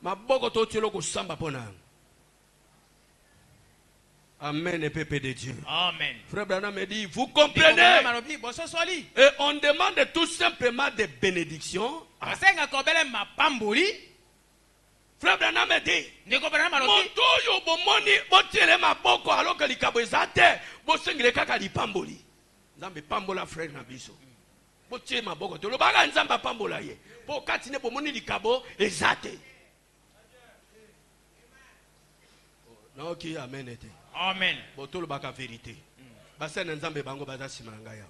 Maboko totelo ko samba pona. Amen et peuple de Dieu. Amen. Frère Branham me dit, vous comprenez? Et on demande tout simplement des bénédictions. Frère Branham me dit, Montoyo bomoni botiele maboko alors que likabo ezate, bosengile kaka lipamboli. Nzambe pambola frère na biso. Botiele maboko to lobaka nzamba pambola ye. Po katine bomoni likabo ezate. Non qui amen était. Amen. Botolo baka vérité. Basa na nzambe bango baza simanga ya.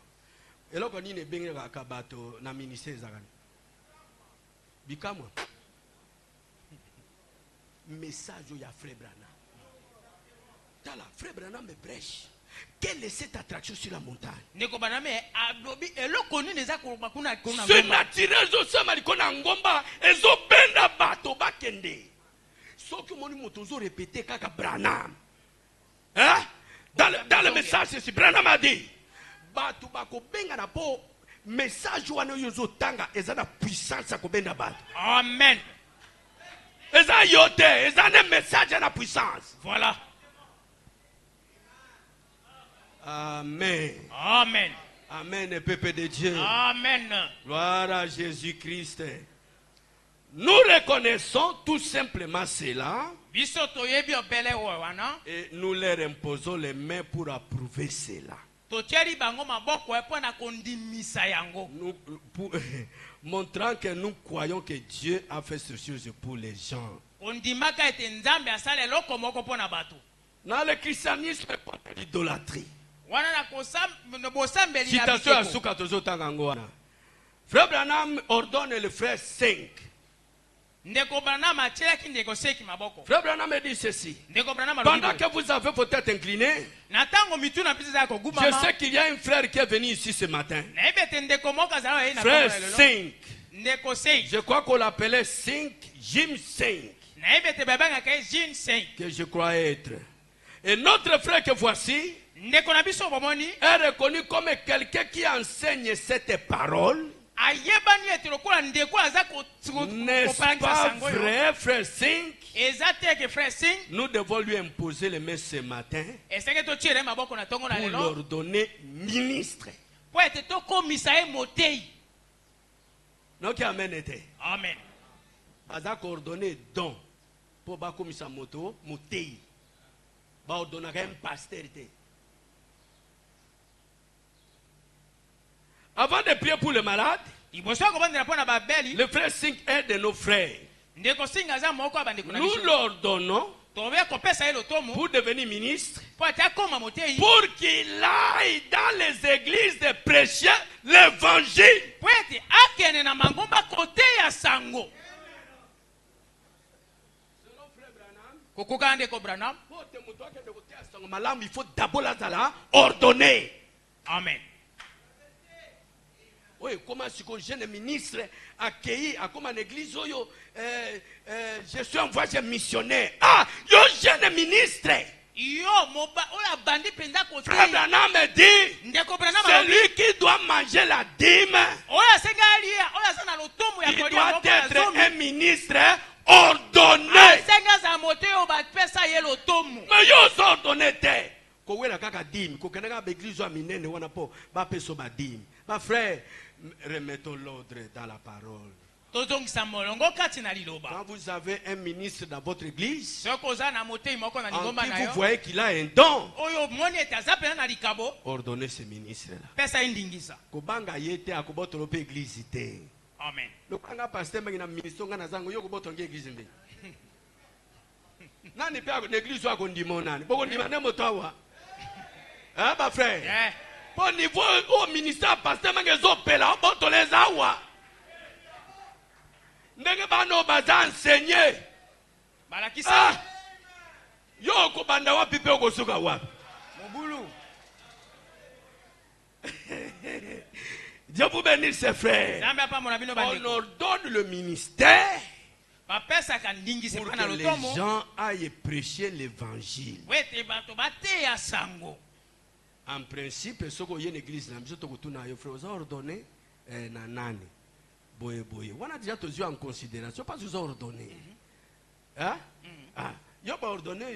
Eloko nini bengi ka bato na ministère zakani. Bikamwa. Message ya frère Branham. Tala frère Branham me prêche. Quelle est cette attraction sur la montagne? Ndeko baname adobi eloko nini eza ko makuna kona ngomba. Ce naturel zo sama likona ngomba ezo benda bato bakende. Soki moni motozo répéter kaka Branham. Hein? Dans le message, c'est Branham a dit. Batu bako benga na po message wana yozo tanga eza na puissance ko benda batu. Amen. Eza yote, eza ne message na puissance. Voilà. Amen. Amen. Amen, peuple de Dieu. Amen. Gloire à Jésus-Christ. Nous reconnaissons tout simplement cela. Et nous leur imposons les mains pour approuver cela. Nous, montrant que nous croyons que Dieu a fait ces choses pour les gens. Dans le christianisme, il n'y a pas d'idolâtrie. Citation à Soukatozo Tangangoana. Frère Branham ordonne le frère 5. Frère Branham me dit ceci. Pendant que vous avez vos têtes inclinées, je sais qu'il y a un frère qui est venu ici ce matin. Frère 5. Je crois qu'on l'appelait 5, Jim 5. Que je crois être. Et notre frère que voici est reconnu comme quelqu'un qui enseigne cette parole. N'est-ce pas vrai, frère 5? Nous devons lui imposer les mains ce matin pour leur donner ministre. Donc, amen était. Amen. Aza coordonné don pour bakomisa moto motei. Ba ordonner un pasteur. Avant de prier pour le malade, le frère 5 est de nos frères. Nous leur donnons pour devenir ministre, pour qu'il aille dans les églises de prêcher l'évangile. Il faut d'abord ordonner. Amen. Oui, comment si un jeune ministre accueilli à comme en église, je suis un voyageur missionnaire. Ah, yo jeune ministre. Frère Branham me dit, celui qui doit manger la dîme, il doit être un ministre ordonné. Mais yo ordonné te. Kowela kaka dîme, kokenaka l'église wa minene wana po ba peso ba dîme. Ma frère, remettons l'ordre dans la parole. Quand vous avez un ministre dans votre église, en qui vous voyez qu'il a un don, ordonnez ce ministre-là. Amen. Ma frère, au niveau au ministère, pasteur Mangezopela, on les awa. Ndenge bano baza enseigner. Balakisa. Yo ko banda wapi pe ko suka wapi? Mobulu. Dieu vous bénisse ses frères. On ordonne le ministère pour que les gens aillent prêcher l'évangile. En principe, ce qu'il y a une église, il faut ordonner nanani. Boye. On a déjà tous eu en considération, pas tous ordonner. Hein? Ah, yo ba ordonner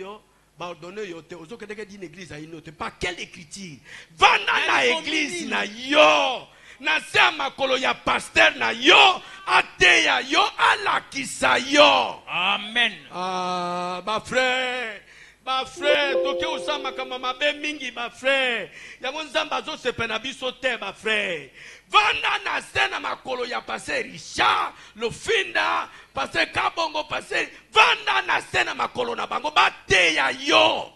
yo te ozo que une église à une autre. Pas quelle écriture? Va dans la église na yo. Na se makolo ya pasteur na yo, ateya yo ala kisa yo. Amen. Ah, ba frère, toke usama kama mabe mingi ba frère. Ya nzamba zo se pena biso te ba frère. Vanda na sena makolo ya pasteur Richard, Lofinda, pasteur Kabongo, pasteur vanda na sena makolo na bango bateya yo.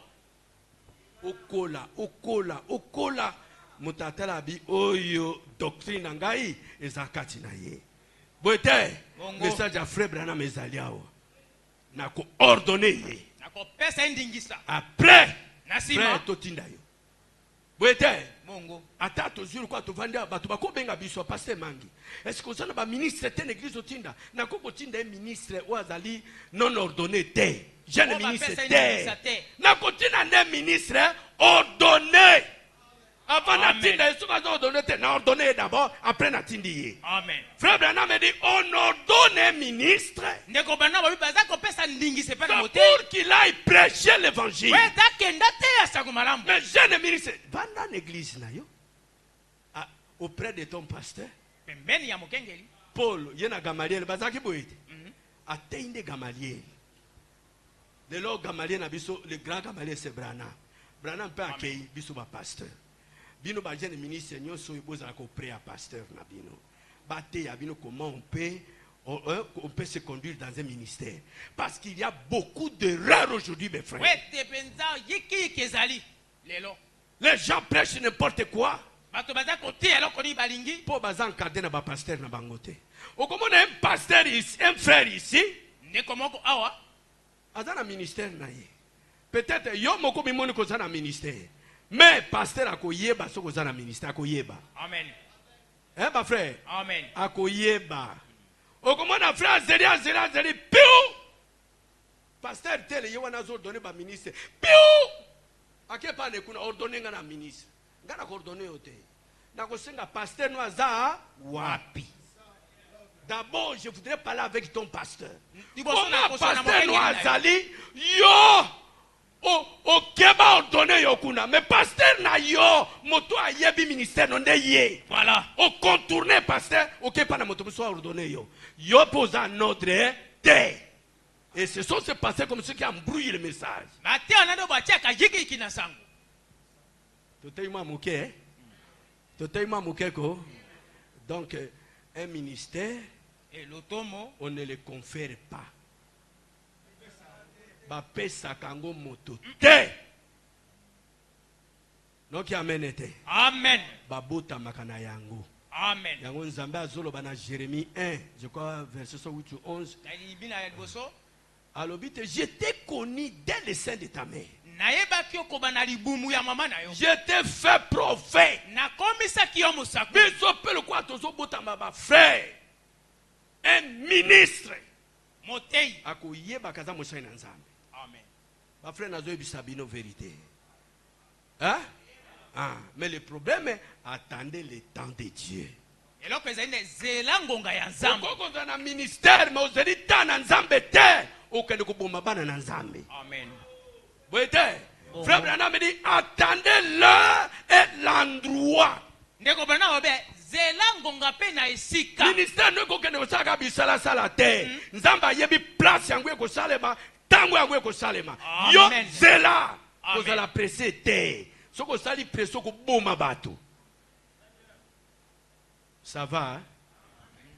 Okola. Mutatala bi oyo doctrine ngai ezakati na ye. Boete message à frère Branham ezaliao. Na ko ordonner ye. Na ko pesa ndingisa. Après nasima frère totinda yo. Boete mongo ata tozuru kwa tovanda batu bakobenga biso pasteur mangi. Est-ce que ça na ba ministre ten église otinda? Na ko botinda ministre oazali non ordonné te. Jeune ministre te. Na ko tinda ne ministre ordonné. Avant d'atteindre, on a ordonné d'abord, après d'atteindre. Amen. Frère Branham me dit, on ordonne un ministre pour qu'il aille prêcher l'évangile. Mais jeune ministre, va dans l'église auprès de ton pasteur. Paul, il y a Gamaliel, Bazaki Boïd. Atteindre Gamaliel. De l'or Gamaliel, le grand Gamaliel, c'est Branham. Branham peut accueillir le pasteur. Bino ba jeune ministre nyonso eboza ko prier pasteur na bino. Bate ya bino comment on peut se conduire dans un ministère parce qu'il y a beaucoup d'erreurs aujourd'hui mes frères. Les gens prêchent n'importe quoi. Pour bazan encadrer na ba pasteur na bangote. O comment un pasteur ici, un frère ici, azana ministère na ye. Peut-être yo moko bimoni ko za na ministère. Mais pasteur akoyeba soko za na ministère akoyeba. Amen. Eh ma frère. Amen. Akoyeba. Okomona frère zeli piu. Pasteur tel ye wana zo donner ba ministre. Piu. Akepa ne kuna ordonner ngana ministre. Ngana ko ordonner ote. Na ko senga pasteur no aza wapi. D'abord, je voudrais parler avec ton pasteur. Comment pasteur no azali yo Okeba ordonné yokuna, mais pasteur na yo, moto a yebi ministère non de ye. Voilà. O contourner pasteur, okeba na moto soit ordonné yo. Yo pose un ordre te. Et ce sont ces pasteurs comme ceux qui embrouillent le message. Totalement mouké. Totalement mouké ko. Donc un ministère et l'automo on ne le confère pas. Bapesa kango moto te. Donc amen te. Amen. Babota makana yango. Amen. Yango nzambe azolo bana Jérémie 1, je crois verset 8 ou 11. Alobite, je t'ai connu dès le sein de ta mère. Je t'ai fait prophète. Biso pelo kwa tozo bota maba frère. Un ministre. Motei. Akoyeba kaza mosai na nzambe. Amen. Ma frère nazo ebisabino vérité. Hein? Ah, mais le problème est attendez le temps de Dieu. Et là que zelangonga ya nzambe. Koko na ministère mais ozeli ta na nzambe te. Okende ko bomba bana na nzambe. Amen. Boyete. Frère Branham me dit attendez l'heure et l'endroit. Ndeko Branham obe zelangonga pe na esika. Ministère ne ko kende osaka bisala sala te. Nzamba yebi place yango ko salema, tango yango ko salema. Yo zela. Ko la presser te. Soko sali presso ko boma bato. Ça va? Hein?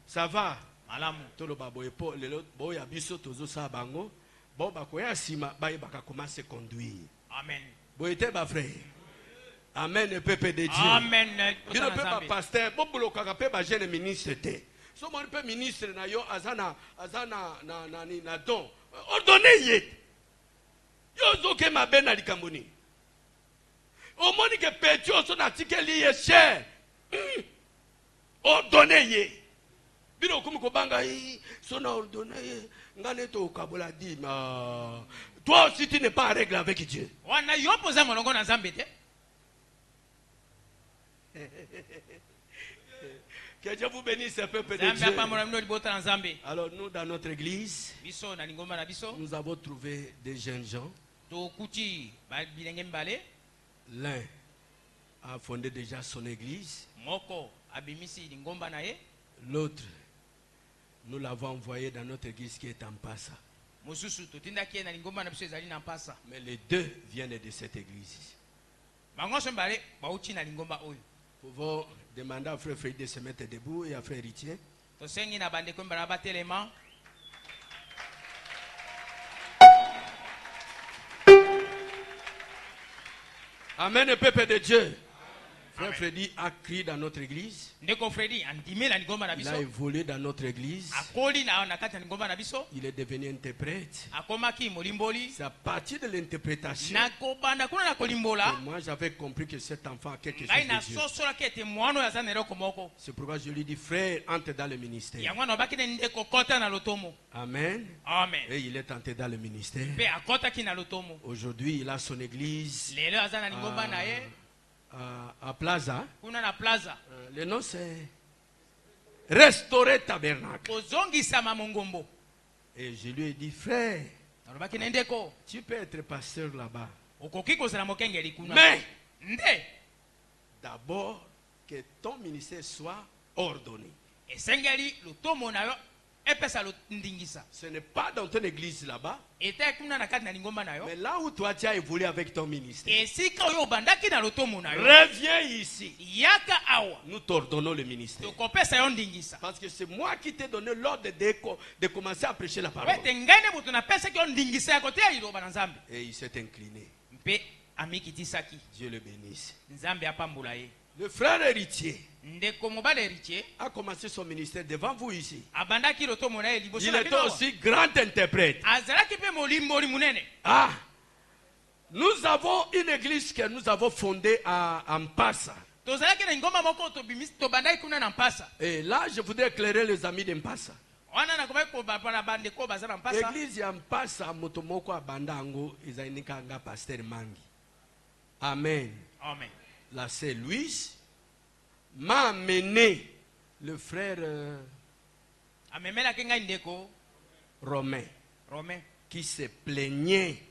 Ça va? Malamu. Tolo babo epo lelo boya biso tozo sa bango. Bo bakoya sima ba yebaka comment se conduire. Amen. Boyete ba frère. Amen le peuple de Dieu. Amen. Qui ne peut pas pasteur, bon boulot kaka pe ba jeune ministre te. So mon pe ministre na yo azana na don. Ordonnez yet. Yo zo ke mabe na likamboni. O moni ke petio so na tikeli ye cher. ordonné ye. Bino comme kobanga yi, son ordonné ye. Ngane to kabola di ma. Toi aussi tu n'es pas en règle avec Dieu. Wana yo poza molongo na Nzambe te. Que Dieu vous bénisse, peuple de Dieu. Alors nous, dans notre église, nous avons trouvé des jeunes gens. L'un a fondé déjà son église. L'autre, nous l'avons envoyé dans notre église qui est en Passa. Mais les deux viennent de cette église. Pouvons demander à frère Frédéric de se mettre debout et à frère Héritier. Amen, le peuple de Dieu. Frère Freddy a crié dans notre église. Il a évolué dans notre église. Il est devenu interprète. C'est à partir de l'interprétation que moi j'avais compris que cet enfant a quelque chose de Dieu. C'est pourquoi je lui dis, frère, entre dans le ministère. Amen. Amen. Et il est entré dans le ministère. Aujourd'hui, il a son église. À Plaza. Le nom c'est Restaurer Tabernacle. Et je lui ai dit, frère, tu peux être pasteur là-bas. Mais d'abord que ton ministère soit ordonné. Ce n'est pas dans ton église là-bas. Mais là où toi tu as évolué avec ton ministère, reviens ici. Nous t'ordonnons le ministère. Parce que c'est moi qui t'ai donné l'ordre de commencer à prêcher la parole. Et il s'est incliné. Dieu le bénisse. Le frère héritier a commencé son ministère devant vous ici. Il était aussi grand interprète. Ah, nous avons une église que nous avons fondée à Mpassa. Et là, je voudrais éclairer les amis de Mpassa. L'église de Mpassa, motomoko abandango, izainika nga pasteur Mangi. Amen. Amen. La sœur Louise m'a amené le frère Romain qui se plaignait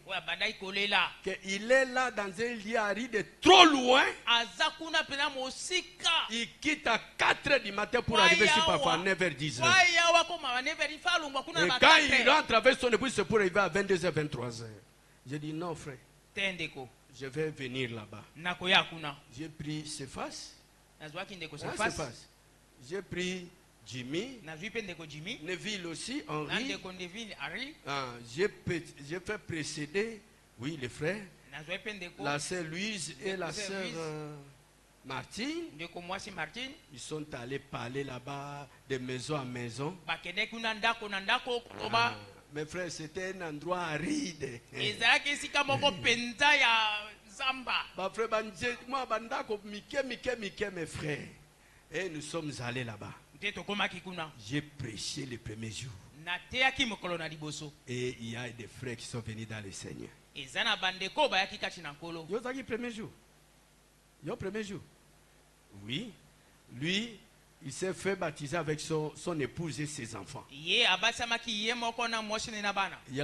qu'il est là dans un lieu aride trop loin. Il quitte à 4h du matin pour arriver ici parfois à 9h10. Et quand il rentre avec son épouse, c'est pour arriver à 22h, 23h. J'ai dit non frère, je vais venir là-bas. J'ai pris Cephas. J'ai pris Jimmy. Neville aussi, Henri. J'ai fait précéder, oui, les frères. La sœur Louise et la sœur Martine. Ils sont allés parler là-bas de maison à maison. Mes frères, c'était un endroit aride. Mes frères. Et nous sommes allés là-bas. J'ai prêché les premiers jours. Et il y a des frères qui sont venus dans le Seigneur. Premier jour. Oui. Lui, il s'est fait baptiser avec son épouse et ses enfants. Il y a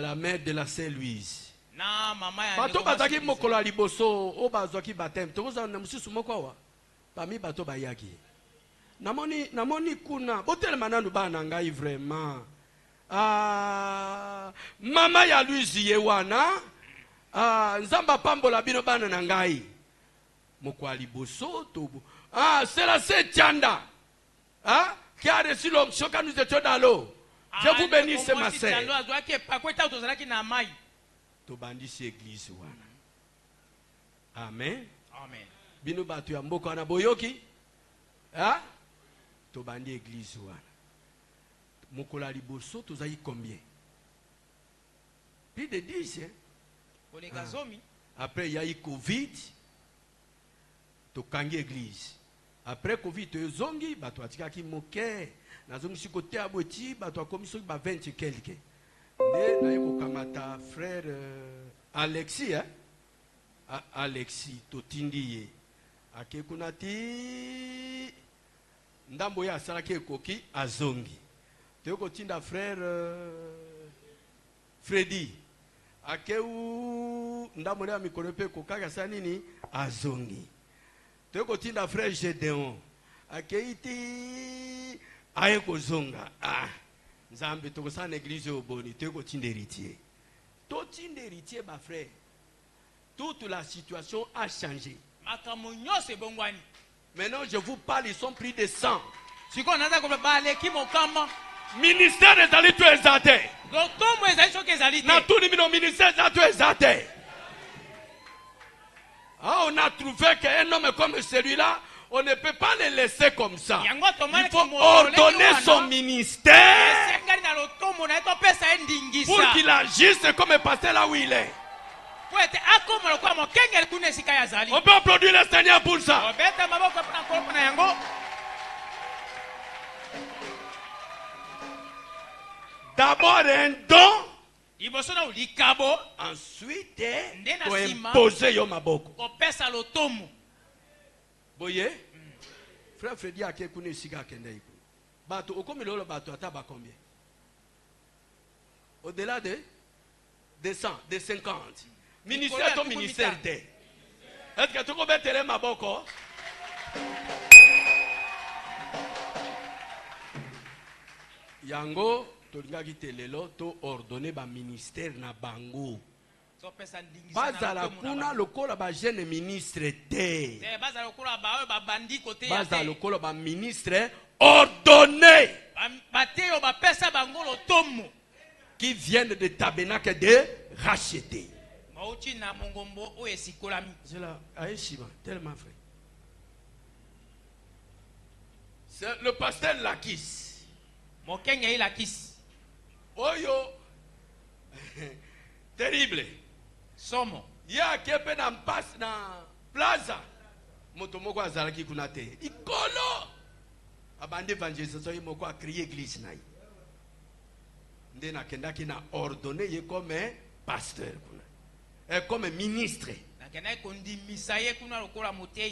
la mère de la sœur Louise. Bato bazaki mokolo liboso o bazwaki baptême tokoza na mususu moko wa parmi bato bayaki namoni kuna botelema nanu bana ngai vraiment mama ya Louise ye wana nzamba pambola bino bana na ngai moko liboso tobo c'est la sœur Tianda qui a reçu l'onction quand nous étions dans l'eau. Je vous bénisse ma sœur. Tobandisi église wana. Amen. Amen. Bino batu ya mboko na boyoki. Tobandi église wana. Mokola liboso tozali combien? Plus de 10 Après il y a eu Covid. Tokangi église. Après Covid, zongi, bato atikaki moke. Nazongi si côté aboti, bato akomiso ba 20 quelque. Ne na yeko kamata frère Alexis, hein? Alexis totindiye. Ake kunati ndambo ya salaki ekoki azongi. Teko tinda frère Freddy. Ake u ndambo ya mikonope kokaka sanini azongi. Teko tinda frère Gedeon. Ake iti ayeko zonga. Ah. Nzambe toko sa l'église au boni. Teko tinda héritier. To tinda héritier ba frère. Toute la situation a changé. Maintenant, je vous parle, ils sont pris de sang. Ministère des alliés, tu es exalté. Ministère tu es exalté. Ah, on a trouvé qu'un homme comme celui-là, on ne peut pas le laisser comme ça. Il faut ordonner son ministère pour qu'il agisse comme un pasteur là où il est. On peut applaudir le Seigneur pour ça. D'abord un don. Ensuite, pour imposer yo maboko. Boye, frère Freddy a kekune siga kende iku. Bato okomi lolo bato ataba combien? Au-delà de 100, de 50. Ministère ton ministère de. Est-ce que tu peux te ma boko? Yango, tu as dit lelo, tu ordonné ba ministère na bango. Bazala kuna lokola ba jeune ministre te. Bazala lokola ba ministre ordonné. Qui viennent de tabernacle de racheter. C'est là, tellement vrai. C'est le pasteur Lakis. Oyo, terrible. Somo. Ya kepe na passe na plaza. Motomoko azalaki kunate. Ikolo. Abande evangelisation yimoko a créé église na. Ndena kendaki na ordonné ye comme pasteur kuna. Comme ministre.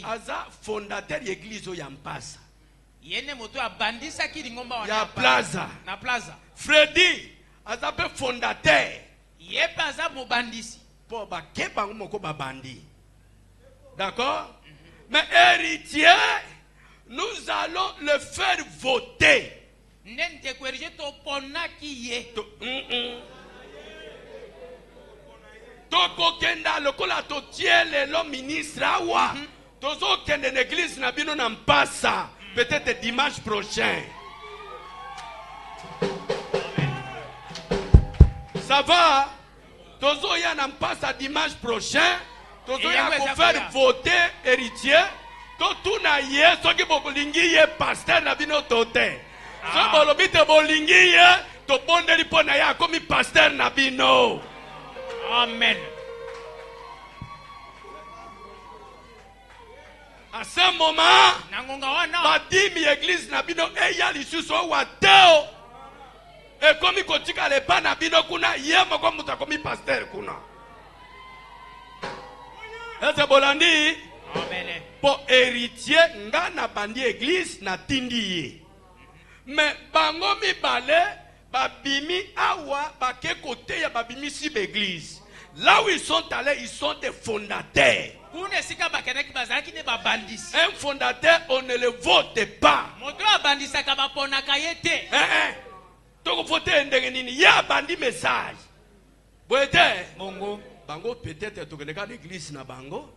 Aza fondateur de l'église au Yampasa. Ya plaza. Na plaza. Freddy, aza pe fondateur. Yepaza mobandisi. Pour ba kepa ngomoko ba bandi. D'accord? Mais héritier, nous allons le faire voter. Nente kwerje to ponaki ye. Toko kenda lokola to tiele lo ministre awa. Tozo kende l'église na bino na mpasa. Peut-être dimanche prochain. Ça va? Tozo ya na mpasa dimanche prochain. Tozo ya ko faire voter héritier. To tuna ye soki bolingi ye pasteur na bino tote. So bolobi te bolingi ye to bondeli pona ya komi pasteur na bino. Amen. À ce moment, badimi église na bino eya lisusu wateo. Et comme il continue à pas na bino kuna yema kwa mutakomi pasteur kuna. Est-ce bolandi? Amen. Pour héritier nga na bandi église na tindi. Mais bango mi bale babimi awa bake côté ya babimi si l'église. Là où ils sont allés, ils sont des fondateurs. Un fondateur, on ne le vote pas. Donc, il faut il y a un bandi message. Bango, peut-être, tu connais l'église na bango.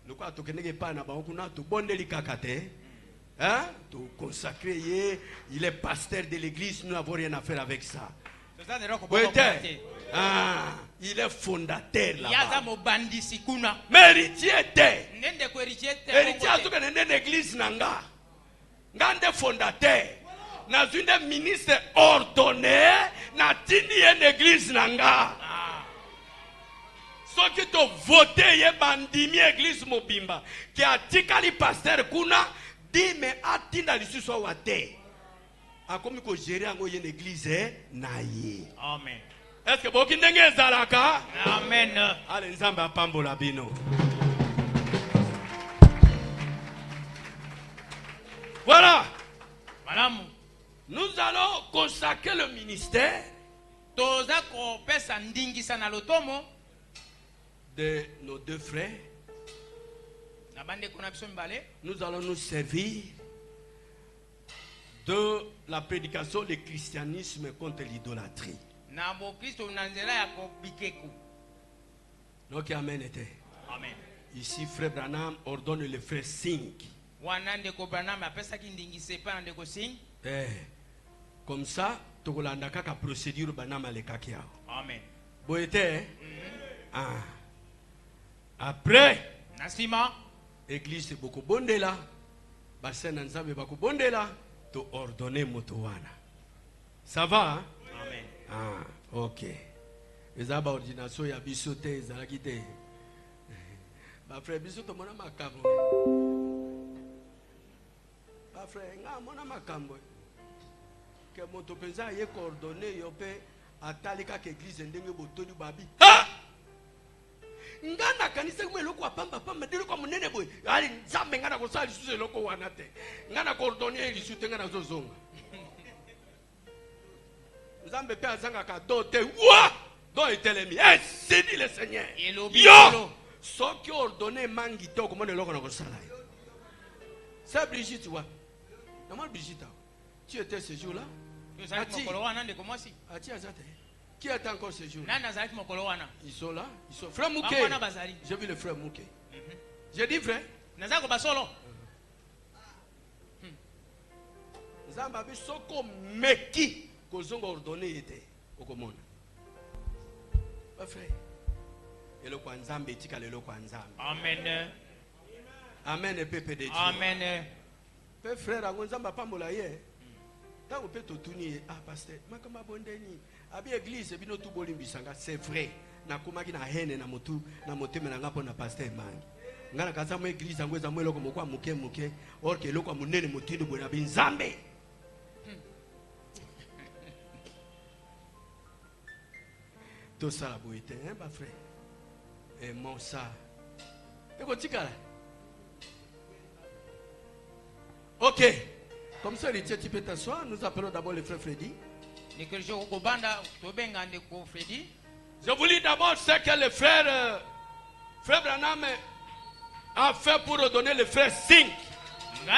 Le quoi, tu connais pas na bango, tu bonnes les kakate. Hein? Tu consacré, il est pasteur de l'église, nous n'avons rien à faire avec ça. Ah, il est fondateur là-bas. Mais héritier était. Héritier a tout une église nanga. Ngande fondateur. Dans une ministre ordonné, na tini une église nanga. Ceux qui t'ont voté, yé bandimi église mobimba. Qui a tikali pasteur kuna. dit mais atinda lisusu wa te. A comme ko gérer ngo une église naïe. Amen. Est-ce que boki ndenge zalaka? Amen. Allez nzambe apambola bino. Voilà. Madame, nous allons consacrer le ministère toza ko pesa ndingisa na lotomo de nos deux frères. Na bande kona biso mbale. Nous allons nous servir de la prédication du christianisme contre l'idolâtrie. Na bo Kristo na nzela ya ko bikeku. Donc amen était. Amen. Ici frère Branham ordonne le frère 5. Wanande ko Branham apesa ki ndingise pa ndeko sing. Comme ça, tu as la procédure Branham alekaki yao. Amen. Boete. Après, nasima église beaucoup bondela, bassin nzambe bako bondela, tu ordonner motowana. Ça va hein? Amen. OK. Ezaba ordination ya bisote ezalaki te. Ba frère bisoto mona makambo. Ba frère nga mona makambo. Que moto penza ye coordonner yo pe atalika ke église ndenge botoni babi. Ha! Ngana kanisa kumwe loko apamba pamba dilo kwa munene boy. Ali nzambe ngana ko sali suse loko wana te. Ngana coordonner ili sute ngana zozonga. Nzambe pe azanga ka dote. Wa! Do etelemi. C'est dit le Seigneur. Yo! Ce qui ordonné mangi to comment loko na ko sala. C'est Brigitte wa. Maman Brigitte. Tu étais ce jour-là? Qui est encore ce jour? Ils sont là. Ils sont frère Mouké. J'ai vu le frère Mouké. J'ai dit frère. Zambabi soko meki kozongo ordonné était au commande. Frère. Et le kwanzambe tika le kwanzambe. Amen. Amen et peuple de Dieu. Amen. Père frère angonzamba pambola ye. Tant on peut tourner pasteur makamba bondeni abi église bino tu bolimbisanga c'est vrai na komaki na haine na motu na motema na ngapo na pasteur mangi ngana kaza mo église ngo za mwelo ko mokwa muke muke or ke lokwa munene motindo bona binzambe tout ça la boité hein ba frère et mon ça et ko tikala OK. Comme ça, tu peux t'asseoir. Nous appelons d'abord le frère Freddy. Je vous lis d'abord ce que le frère Branham a fait pour donner le frère 5. Il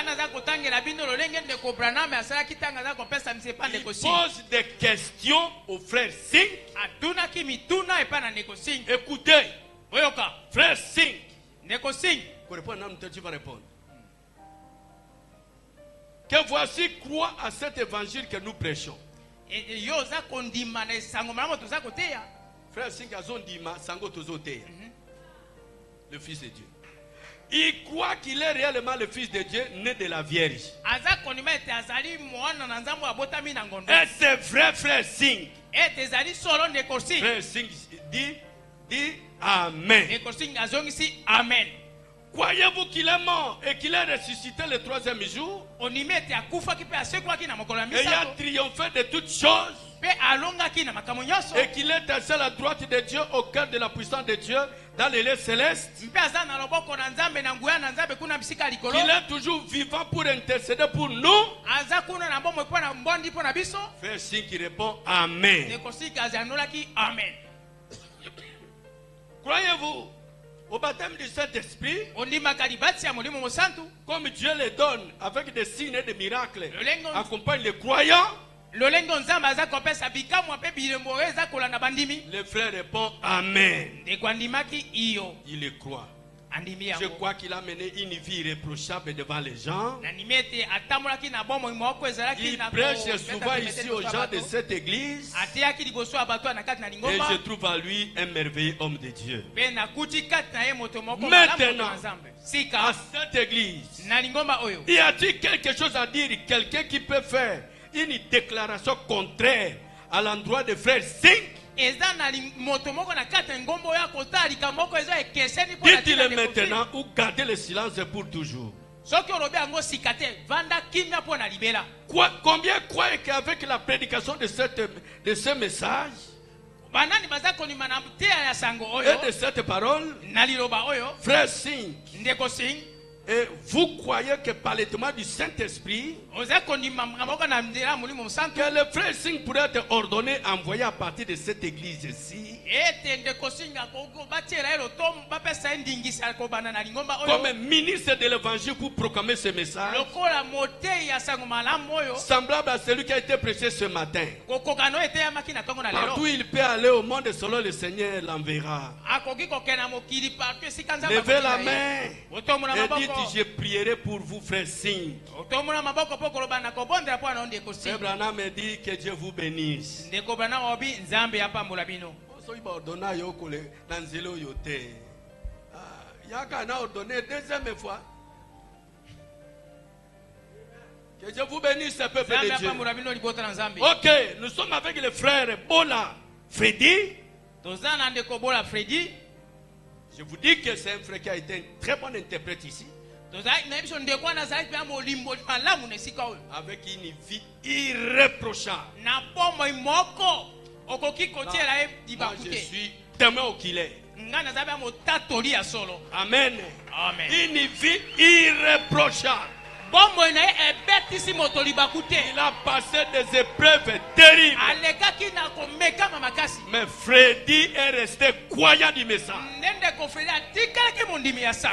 pose des questions au frère 5. Écoutez, frère 5. Pour répondre, tu vas répondre. Que voici croit à cet évangile que nous prêchons. Frère Singazon Dima Sango Tozotea. Le Fils de Dieu. Il croit qu'il est réellement le Fils de Dieu, né de la Vierge. Et c'est vrai, frère Singh. Frère Singh dit Amen. Amen. Croyez-vous qu'il est mort et qu'il est ressuscité le troisième jour? Et il a triomphé de toutes choses. Et qu'il est assis à la droite de Dieu, au cœur de la puissance de Dieu, dans les lieux célestes. Qu'il est toujours vivant pour intercéder pour nous. Frère Singh qui répond Amen. Croyez-vous au baptême du Saint-Esprit, comme Dieu le donne avec des signes et des miracles, accompagne les croyants? Le frère répond Amen. Il le croit. Je crois qu'il a mené une vie irréprochable devant les gens. Il prêche souvent ici aux gens de cette église. Et je trouve à lui un merveilleux homme de Dieu. Maintenant, à cette église, y a-t-il quelque chose à dire? Quelqu'un qui peut faire une déclaration contraire à l'endroit de frère 5? Dites-le maintenant ou gardez le silence pour toujours. Combien croient qu'avec la prédication de ce message et de cette parole, frère Singh, et vous croyez que par l'étonnement du Saint-Esprit, que le frère Singh pourrait être ordonné, envoyé à partir de cette église ici, comme ministre de l'évangile pour proclamer ce message, semblable à celui qui a été prêché ce matin. Partout il peut aller au monde selon le Seigneur l'enverra. Levez la main et dites: je prierai pour vous, frère Singh. Frère Branham me dit que Dieu vous bénisse. Deuxième fois. Que Dieu vous bénisse, peuple de Dieu. Ok, nous sommes avec le frère Bola Freddy. Je vous dis que c'est un frère qui a été un très bon interprète ici. Avec une vie irréprochable. Moi, je suis tellement qu'il est. Amen. Une vie irréprochable. Il a passé des épreuves terribles. Mais Freddy est resté croyant du message.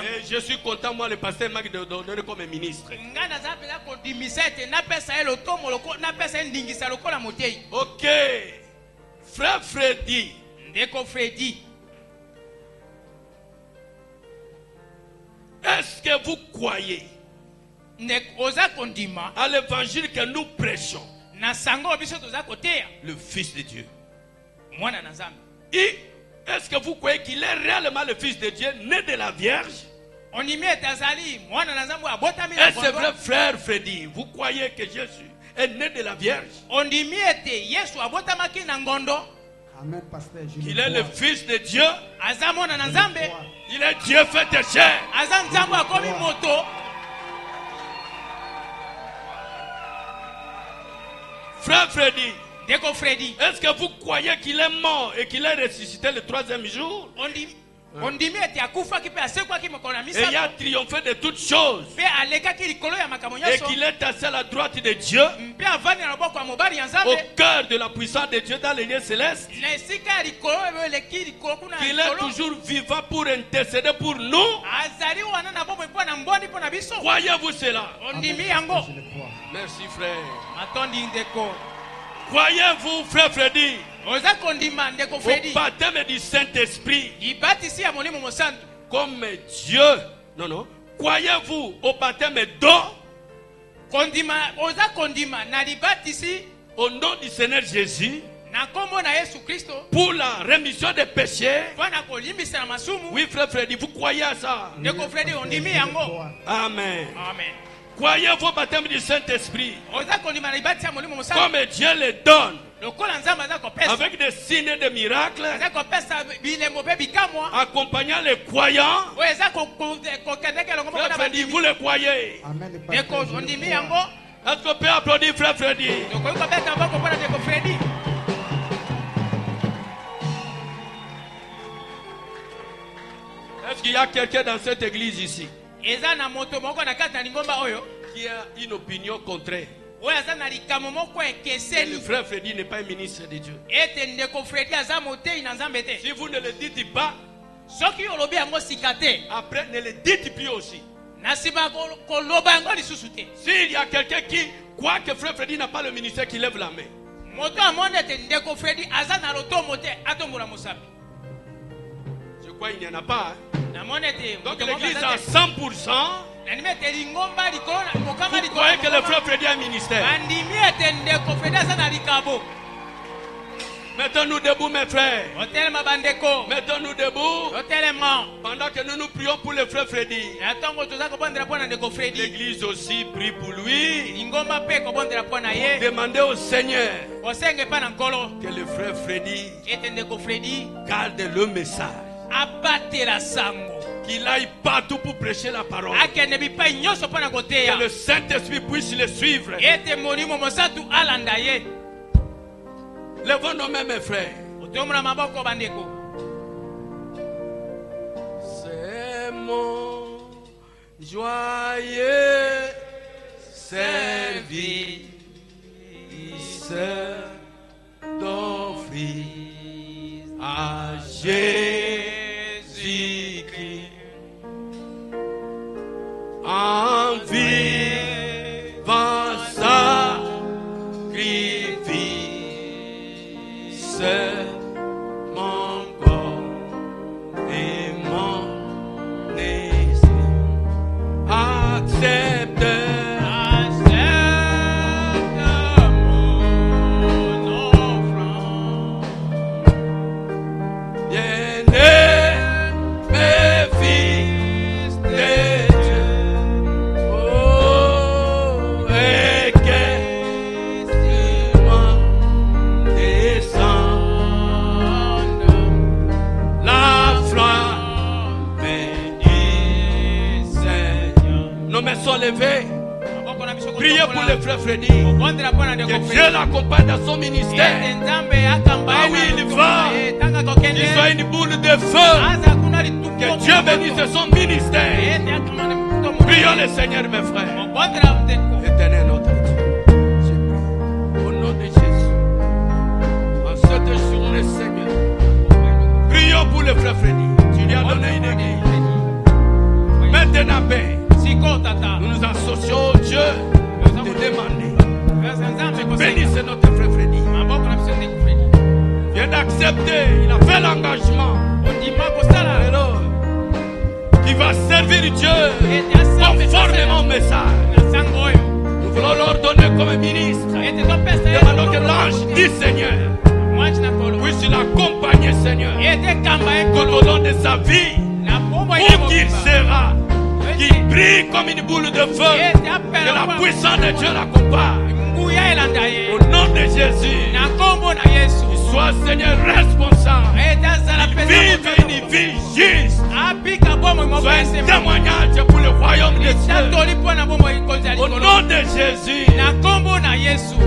Et je suis content, moi, le pasteur m'a donné comme ministre. Ok. Frère Freddy. Est-ce que vous croyez à l'évangile que nous prêchons, le Fils de Dieu? Et est-ce que vous croyez qu'il est réellement le Fils de Dieu, né de la Vierge? Est-ce vrai, frère Freddy? Vous croyez que Jésus est né de la Vierge? Amen, pasteur. Il est le Fils de Dieu. Il est Dieu fait chair. Frère Freddy, est-ce que vous croyez qu'il est mort et qu'il est ressuscité le 3e jour? Et il a triomphé de toutes choses. Et qu'il est assis à la droite de Dieu, au cœur de la puissance de Dieu dans les lieux célestes. Qu'il est toujours vivant pour intercéder pour nous. Croyez-vous cela? Merci, frère. Croyez-vous, frère Freddy, au baptême du Saint-Esprit comme Dieu? Non. Croyez-vous au baptême d'eau au nom du Seigneur Jésus pour la rémission des péchés? Oui, frère Freddy, vous croyez à ça? Amen. Croyez-vous au baptême du Saint-Esprit comme Dieu le donne, avec des signes et des miracles, accompagnant les croyants? Frère Freddy, vous le croyez? Est-ce qu'on peut applaudir frère Freddy? Est-ce qu'il y a quelqu'un dans cette église ici qui a une opinion contraire? Le frère Freddy n'est pas un ministre de Dieu. Si vous ne le dites pas, après ne le dites plus aussi. S'il y a quelqu'un qui croit que frère Freddy n'a pas le ministère, qui lève la main. Je crois qu'il n'y en a pas. Donc l'église à 100%. Vous croyez que le frère Freddy a un ministère? Mettons-nous debout, mes frères. Mettons-nous debout. Pendant que nous nous prions pour le frère Freddy. L'église aussi prie pour lui. Demandez au Seigneur que le frère Freddy garde le message. Qu'il aille partout pour prêcher la parole. Que le Saint-Esprit puisse le suivre. Levons nos mains, mes frères. C'est mon joyeux service d'offrir à Jésus-Christ en vivant sacrifice, mon corps et mon esprit. Accepte mon offrande. Bien-aimé fils de Dieu, oh, et que Simon descende la flamme bénie, Seigneur. Nos mains sont levées. Priez pour le frère Freddy. Que Dieu l'accompagne dans son ministère. Ah oui, il va. Qu'il soit une boule de feu. Que Dieu bénisse son ministère. Prions le Seigneur, mes frères. Éternel notre Dieu, je prie au nom de Jésus. En cette journée, Seigneur, prions pour le frère Freddy. Tu lui as donné une église. Maintenant, Père, nous nous associons au Dieu de demander. Bénisse notre frère Freddy. Viens d'accepter, il a fait l'engagement. Alors, qui va servir Dieu conformément au message. Nous voulons l'ordonner comme ministre. Demandons que l'ange du Seigneur puisse l'accompagner, Seigneur, tout au long de sa vie, où qu'il sera, qu'il brille comme une boule de feu, que la puissance de Dieu l'accompagne. Au nom de Jésus, qu'il soit, Seigneur, responsable. Il vive une vie juste. Soit un témoignage pour le royaume de Dieu. Au nom de Jésus. Voilà, Jésus.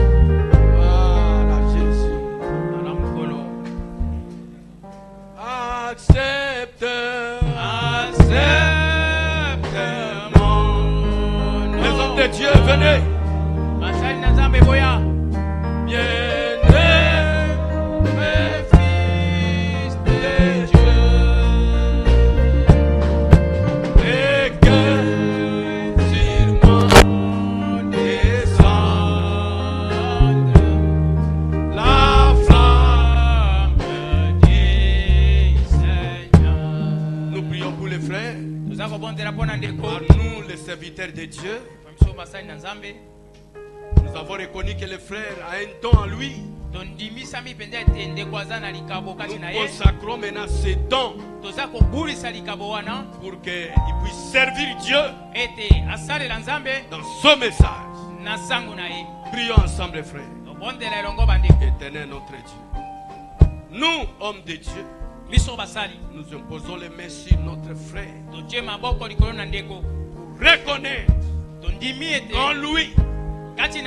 Accepte les hommes de Dieu, venez. Bien-aimé fils de Dieu, et que sur moi descende la flamme du Seigneur. Nous prions pour les frères, par nous les serviteurs de Dieu. Nous avons reconnu que le frère a un don en lui. Nous consacrons maintenant ces dons pour qu'il puisse servir Dieu dans ce message. Prions ensemble, frères. Éternel notre Dieu, nous, hommes de Dieu, nous imposons les mains sur notre frère pour reconnaître en lui tu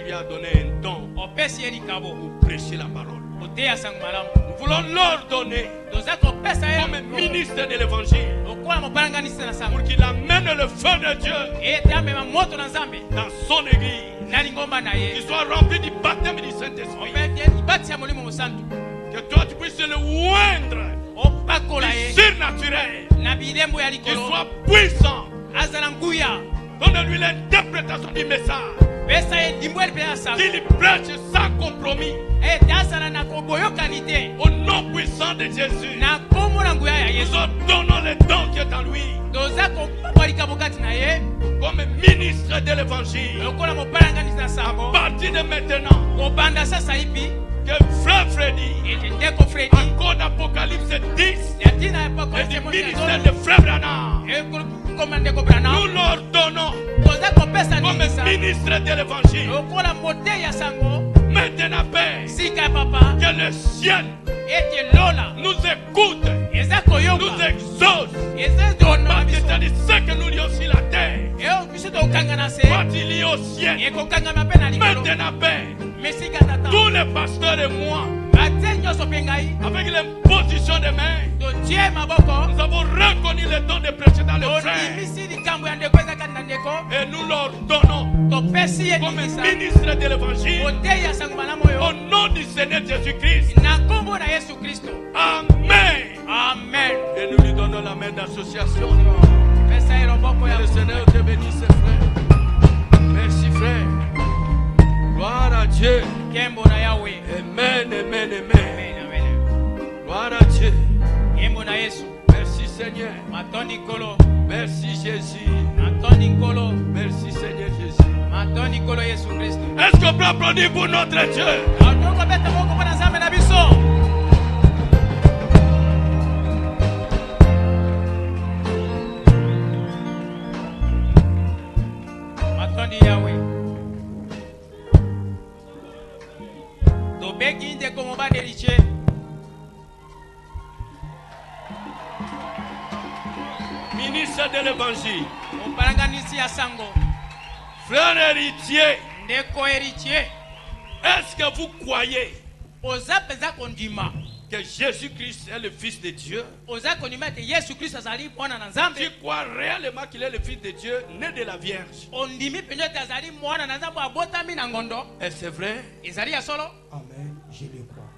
lui as donné un don pour prêcher la parole. Nous voulons l'ordonner comme ministre de l'évangile pour qu'il amène le feu de Dieu dans son église, qu'il soit rempli du baptême du Saint-Esprit, que toi tu puisses le oindre du surnaturel, qu'il soit puissant. Donne-lui l'interprétation du message. Qu'il prêche sans compromis. Au nom puissant de Jésus, nous ordonnons le don qui est en lui. Comme ministre de l'évangile, à partir de maintenant, que frère Freddy accorde Apocalypse 10 et du ministère de frère Branham. Nous l'ordonnons comme ministre de l'évangile. Maintenant, Père, que le ciel nous écoute, nous exauce. Parce que tu as dit ce que nous lions sur la terre, quand il lie au ciel, maintenant paix. Tous les pasteurs et moi, avec l'imposition des mains, nous avons reconnu le don de prêcher dans le frère. Et nous leur donnons comme ministre de l'évangile au nom du Seigneur Jésus-Christ. Amen. Amen. Et nous lui donnons la main d'association. Que le Seigneur te bénisse, frère. Merci, frère. Gloire à Dieu. Amen, amen, amen. Gloire à Dieu. Merci, Seigneur. Merci, Jésus. Merci, Seigneur Jésus. Est-ce qu'on peut applaudir pour notre Dieu? Ministre de l'évangile, frère héritier, est-ce que vous croyez que Jésus-Christ est le Fils de Dieu? Tu crois réellement qu'il est le Fils de Dieu, né de la Vierge? Et c'est vrai? Amen, je le crois.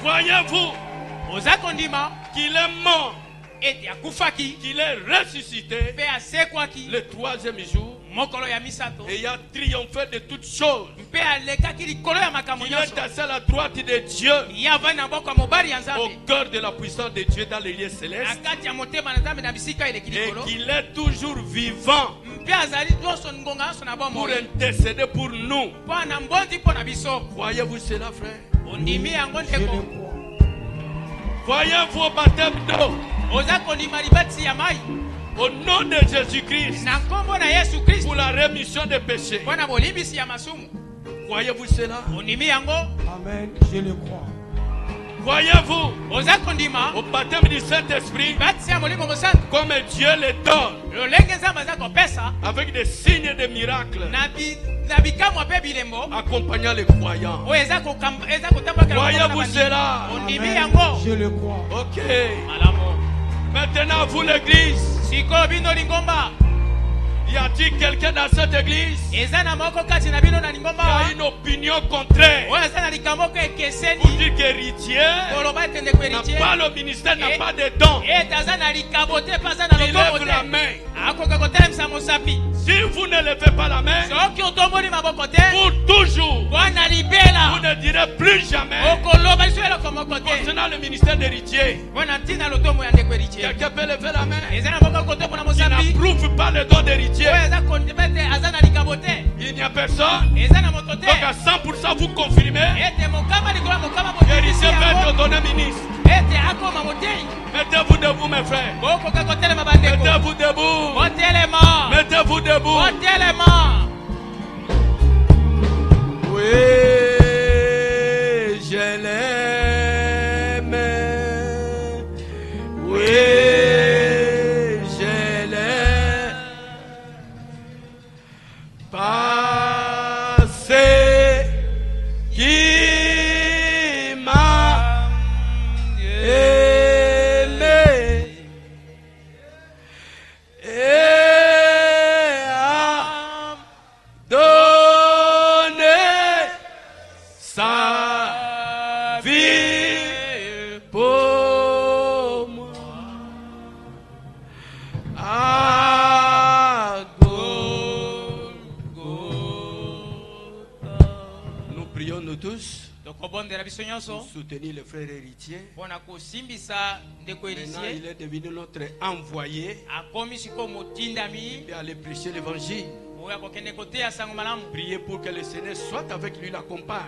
Voyez-vous qu'il est mort, qu'il est ressuscité le troisième jour, et il a triomphé de toutes choses. Il est assis à la droite de Dieu, au cœur de la puissance de Dieu dans les lieux célestes, et qu'il est toujours vivant pour intercéder pour nous. Voyez-vous cela, frère? Voyez-vous au baptême d'eau, au nom de Jésus-Christ, pour la rémission des péchés. Voyez-vous cela? Amen, je le crois. Voyez-vous au baptême du Saint-Esprit, comme Dieu le donne, avec des signes et des miracles, accompagnant les croyants. Voyez-vous cela? Amen, je le crois. Ok. Maintenant, vous l'église, y a-t-il quelqu'un dans cette église qui a une opinion contraire pour dire qu'héritier n'a pas le ministère, n'a pas de don? Il lève la main. Si vous ne levez pas la main, pour toujours, vous ne direz plus jamais concernant le ministère d'héritier. Quelqu'un peut lever la main? Il n'approuve pas le don d'héritier. Il n'y a personne. Donc à 100% vous confirmez. L'héritier va être donné ministre. Mettez-vous debout, mes frères. Mettez-vous debout. Mettez-vous debout. Oui, je l'aime. Oui, je l'aime. Parce qu'il m'a aimé et a donné sa vie pour moi. Nous prions nous tous pour soutenir le frère héritier. Maintenant, il est devenu notre envoyé et aller prêcher l'évangile. Priez pour que le Seigneur soit avec lui, l'accompagne.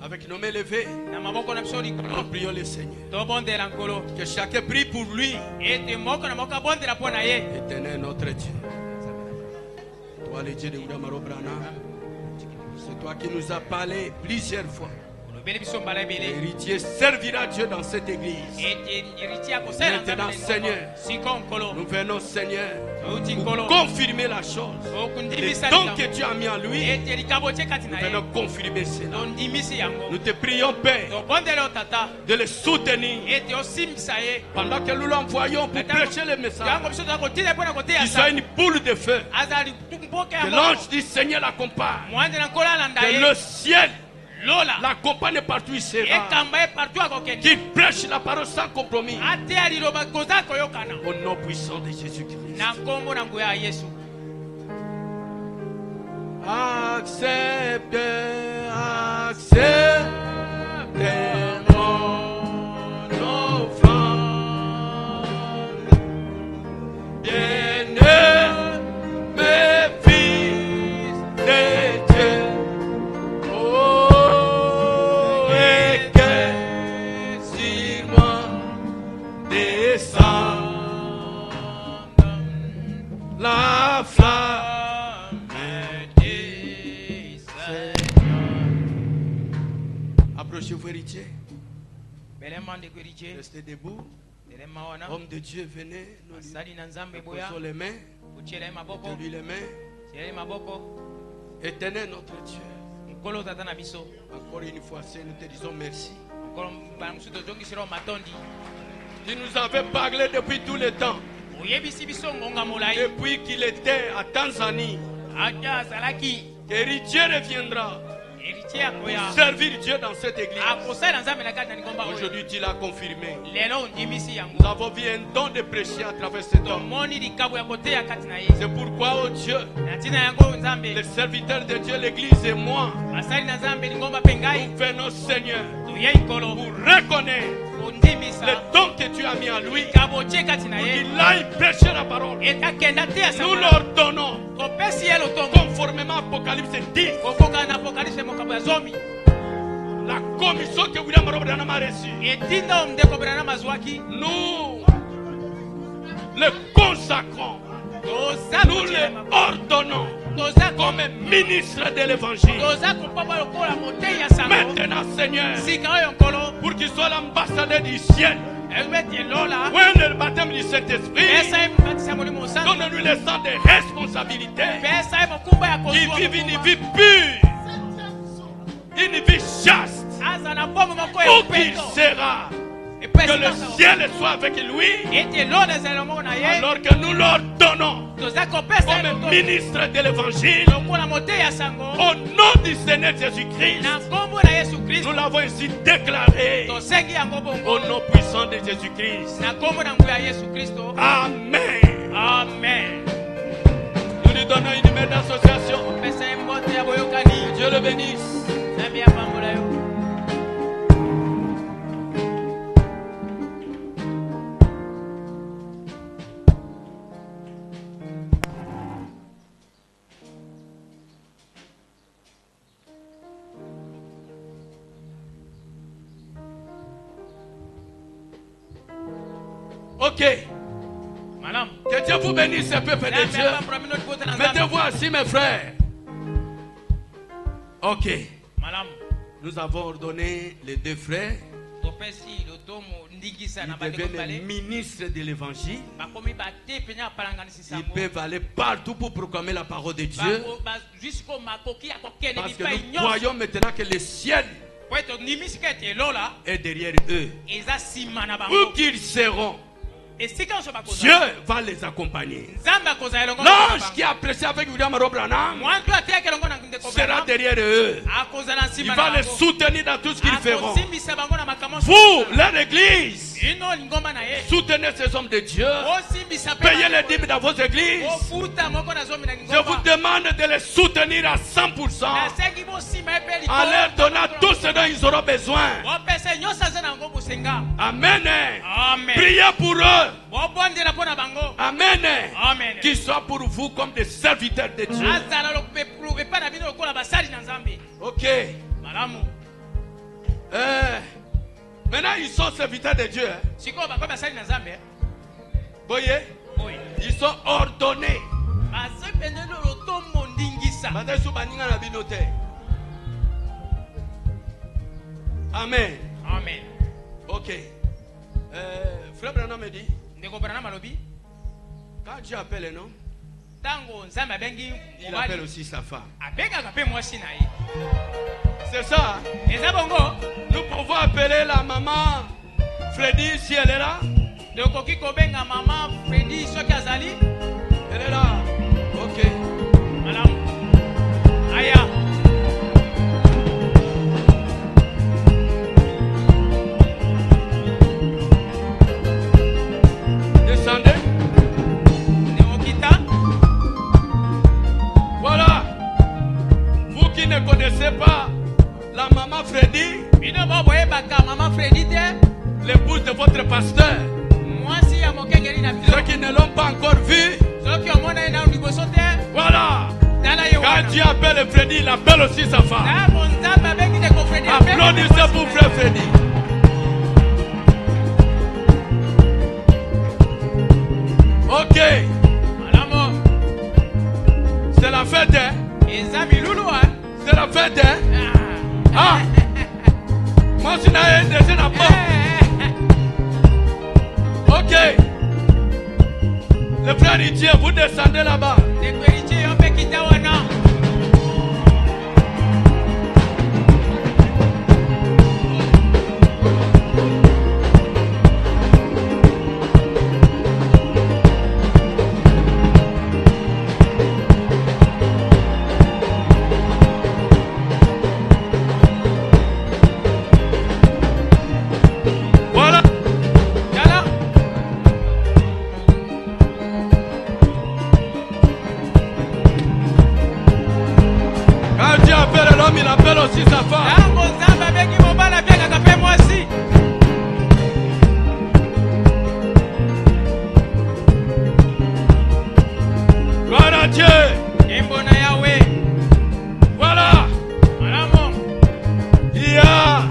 Avec nos mains levées, nous prions le Seigneur. Que chacun prie pour lui. Éternel notre Dieu. Toi, le Dieu de Oudamaro Brana, Toi qui nous as parlé plusieurs fois. L'héritier servira Dieu dans cette église. Maintenant, Seigneur, nous venons, Seigneur, pour confirmer la chose. Les dons que tu as mis en lui, nous venons confirmer cela. Nous te prions, Père, de les soutenir pendant que nous l'envoyons pour prêcher le message. Qu'il soit une boule de feu. Que l'ange du Seigneur l'accompagne. Que le ciel l'accompagne partout où il sera. Qu'il prêche la parole sans compromis. Au nom puissant de Jésus-Christ. Accepte, accepte mon offrande. Bien-aimé fils de Dieu. La flamme du Seigneur. Approchez-vous, héritier. Restez debout. Homme de Dieu, venez. Nous posons les mains. Tenez les mains. Éternel notre Dieu. Encore une fois, nous te disons merci. Tu nous avais parlé depuis tout le temps. Depuis qu'il était à Tanzanie, héritier reviendra pour servir Dieu dans cette église. Aujourd'hui, tu l'as confirmé. Nous avons vu un don de prêcher à travers cet homme. C'est pourquoi, oh Dieu, les serviteurs de Dieu, l'église et moi, nous venons, Seigneur, pour reconnaître le don que tu as mis en lui, pour qu'il aille prêcher la parole. Nous l'ordonnons conformément à Apocalypse 10. La commission que William Robert a reçue, nous le consacrons, nous le ordonnons comme ministre de l'évangile. Maintenant, Seigneur, pour qu'il soit l'ambassadeur du ciel, ouais, le baptême du Saint-Esprit, donne-lui le sens de responsabilité, qui vive une vie pure, une vie chaste, où qu'il sera. Que le ciel soit avec lui, alors que nous l'ordonnons comme ministre de l'évangile, au nom du Seigneur Jésus-Christ. Nous l'avons ainsi déclaré au nom puissant de Jésus-Christ. Amen. Amen. Nous lui donnons une main d'association. Que Dieu le bénisse. Ok. Que Dieu vous bénisse, peuple de Dieu. Mettez-vous assis, mes frères. Ok. Nous avons ordonné les deux frères. Ils deviennent ministres de l'évangile. Ils peuvent aller partout pour proclamer la parole de Dieu. Parce que nous croyons maintenant que le ciel est derrière eux. Où qu'ils seront, Dieu va les accompagner. L'ange qui a prêché avec William Robranham sera derrière eux. Il va les soutenir dans tout ce qu'ils feront. Vous, leur église, soutenez ces hommes de Dieu. Payez les dîmes dans vos églises. Je vous demande de les soutenir à 100%. En leur donnant tout ce dont ils auront besoin. Amen. Priez pour eux. Amen. Qu'ils soient pour vous comme des serviteurs de Dieu. Ok. Maintenant, ils sont serviteurs de Dieu. Voyez? Ils sont ordonnés. Amen. Amen. Ok. Frère Branham me dit, quand Dieu appelle un homme, il appelle aussi sa femme. C'est ça. Nous pouvons appeler la maman Freddy si elle est là. Elle est là. Ok. Madame. Aya. Descendez. Voilà. Vous qui ne connaissez pas la maman Freddy, l'épouse de votre pasteur, ceux qui ne l'ont pas encore vu, voilà. Quand Dieu appelle Freddy, il appelle aussi sa femme. Applaudissez pour frère Freddy. Ok. C'est la fête, hein? C'est la fête, hein? Ah! Moi, je n'ai déjà la porte. Ok. Le frère Itier, vous descendez là-bas. Il appelle aussi sa femme. Gloire à Dieu. Voilà. Il y a,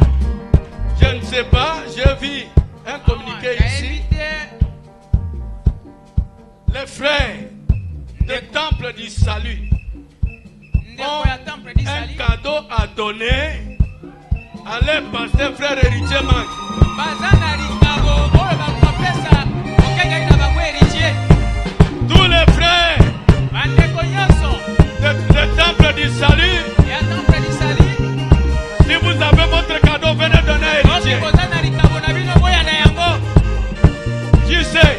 je ne sais pas, j'ai vu un communiqué ici. Les frères du temple du salut ont un cadeau à donner à leur pasteur frère héritier Mank. Tous les frères du temple du salut, si vous avez votre cadeau, venez donner à héritier. Je sais,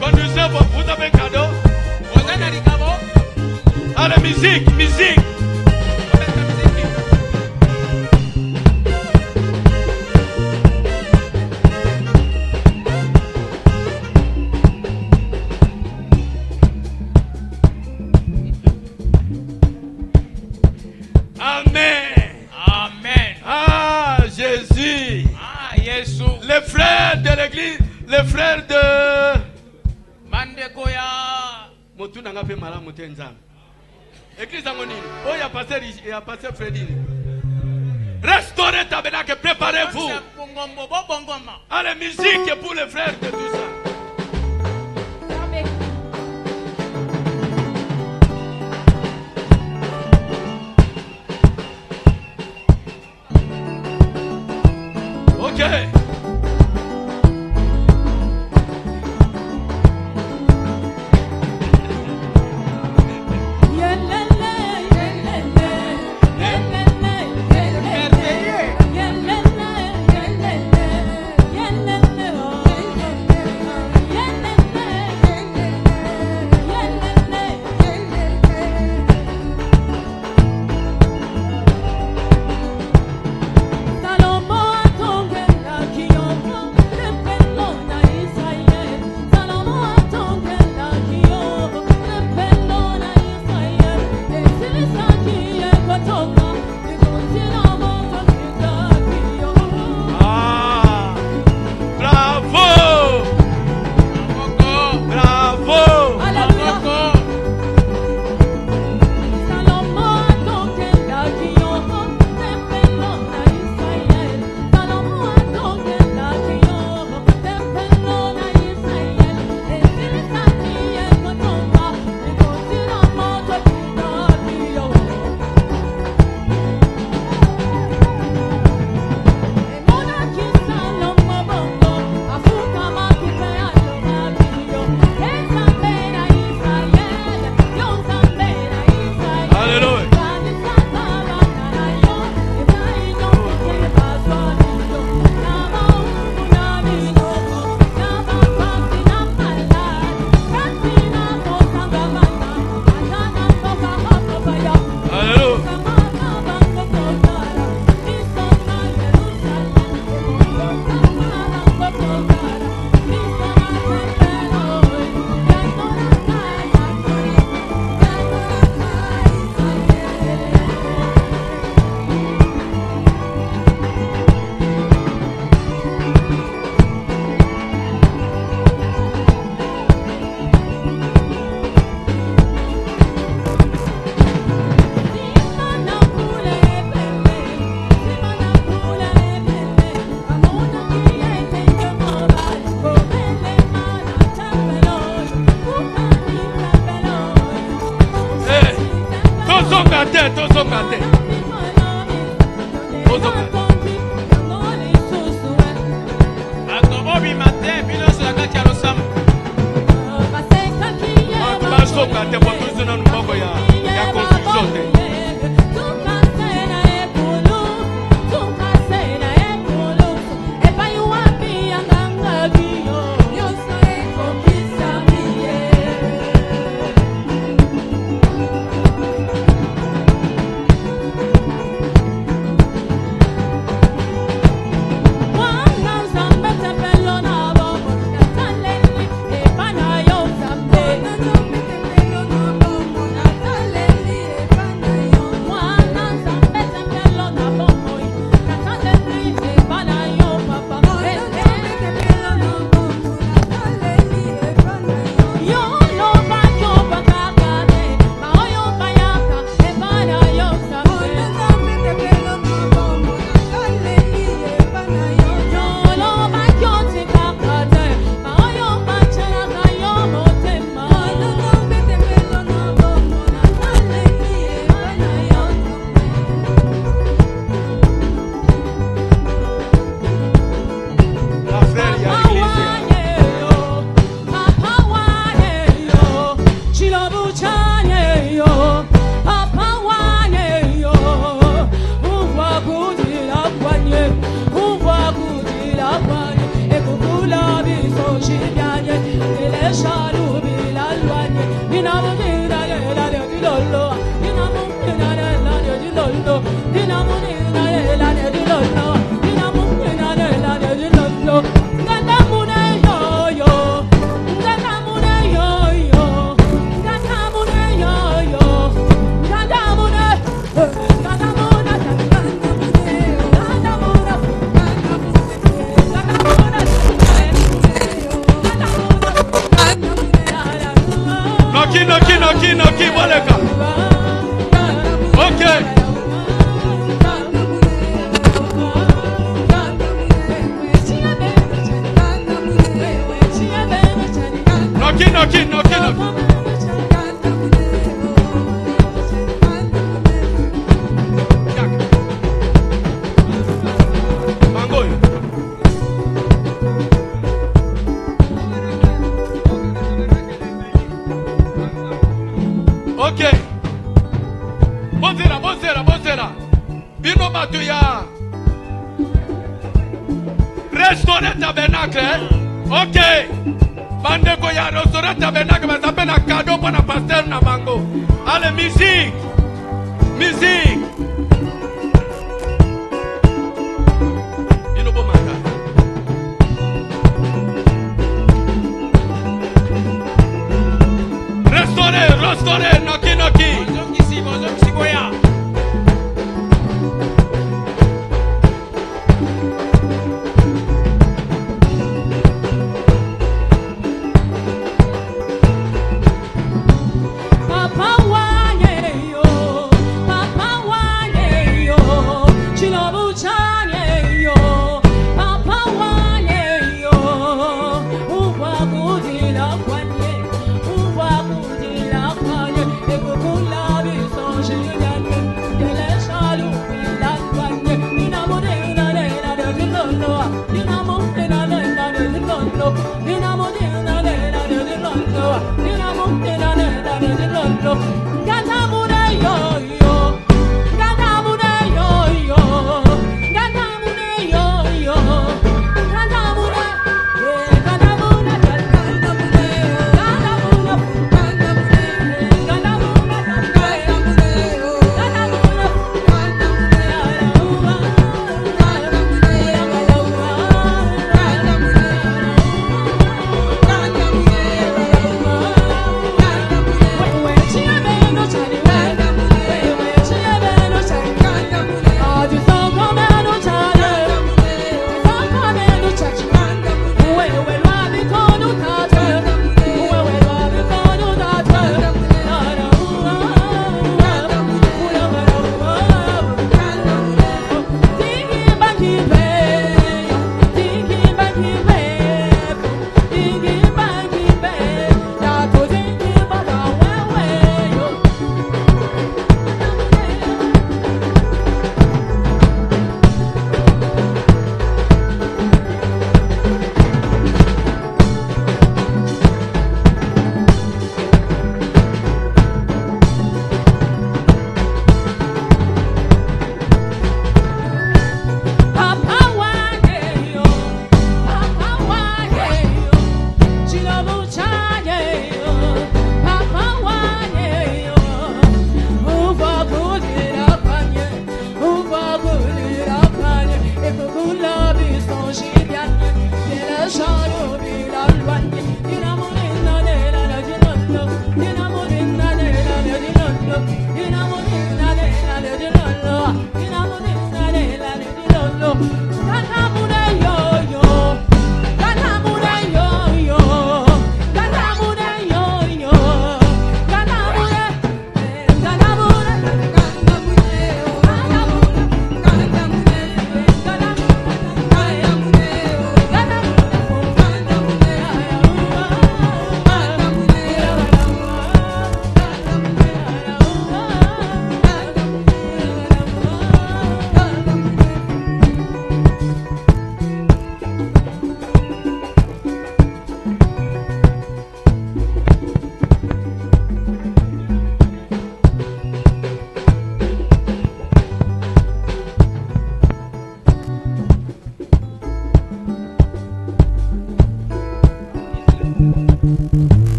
conduisez vous avez un cadeau. Allez, musique, musique. Amen. Amen. Ah, Jésus. Ah, Jésus. Les frères de l'église, les frères de Mandekoya. Motu nanga pe mala mutenza. Église angonini. Oh, il y a pasteur Freddy. Restaurez tabernacle, préparez-vous. Allez, musique pour les frères de tout ça. Ok. Ok. Bonzera. Bino Batuya. Restaurer tabernacle. Ok. Bandeko ya restaurer tabernacle. Mais ça fait un cadeau pour la pasteur Namango. Allez, musique. Bino Bomaka. Restaurer, noki. Bozokisi boya.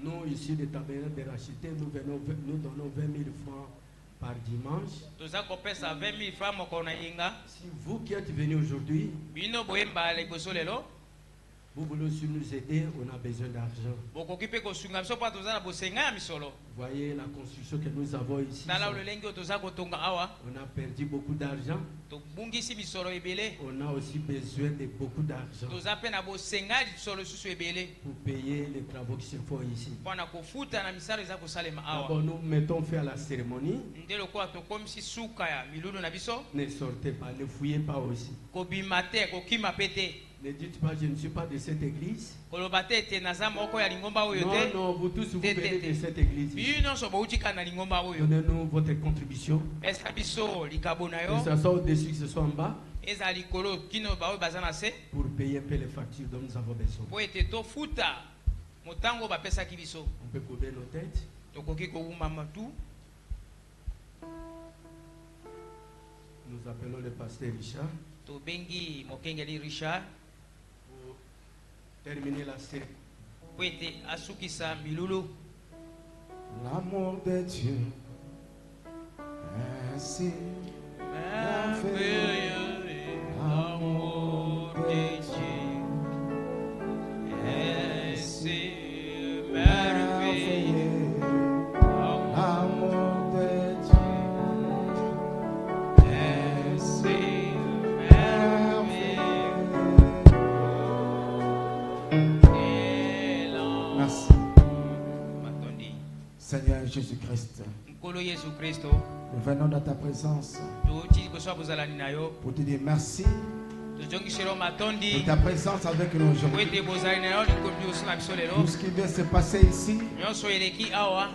Nous, ici, des tabernacles de Rachité, nous donnons 20 000 francs par dimanche. Si vous qui êtes venus aujourd'hui, vous voulez aussi nous aider, on a besoin d'argent. Voyez la construction que nous avons ici. On a perdu beaucoup d'argent. On a aussi besoin de beaucoup d'argent pour payer les travaux qui se font ici. D'abord, nous mettons fin à la cérémonie. Ne sortez pas, ne fouillez pas aussi. Ne dites pas, je ne suis pas de cette église. Non, non, vous tous, vous venez de cette église. Donnez-nous votre contribution. Que ce soit au-dessus, que ce soit en bas. Pour payer un peu les factures dont nous avons besoin. On peut couvrir nos têtes. Nous appelons le pasteur Richard. Terminer la série. L'amour de Dieu est si merveilleux. L'amour de Dieu est si merveilleux. L'amour de Dieu est si Seigneur Jésus-Christ, nous venons dans ta présence pour te dire merci de ta présence avec nous aujourd'hui. Tout ce qui vient se passer ici,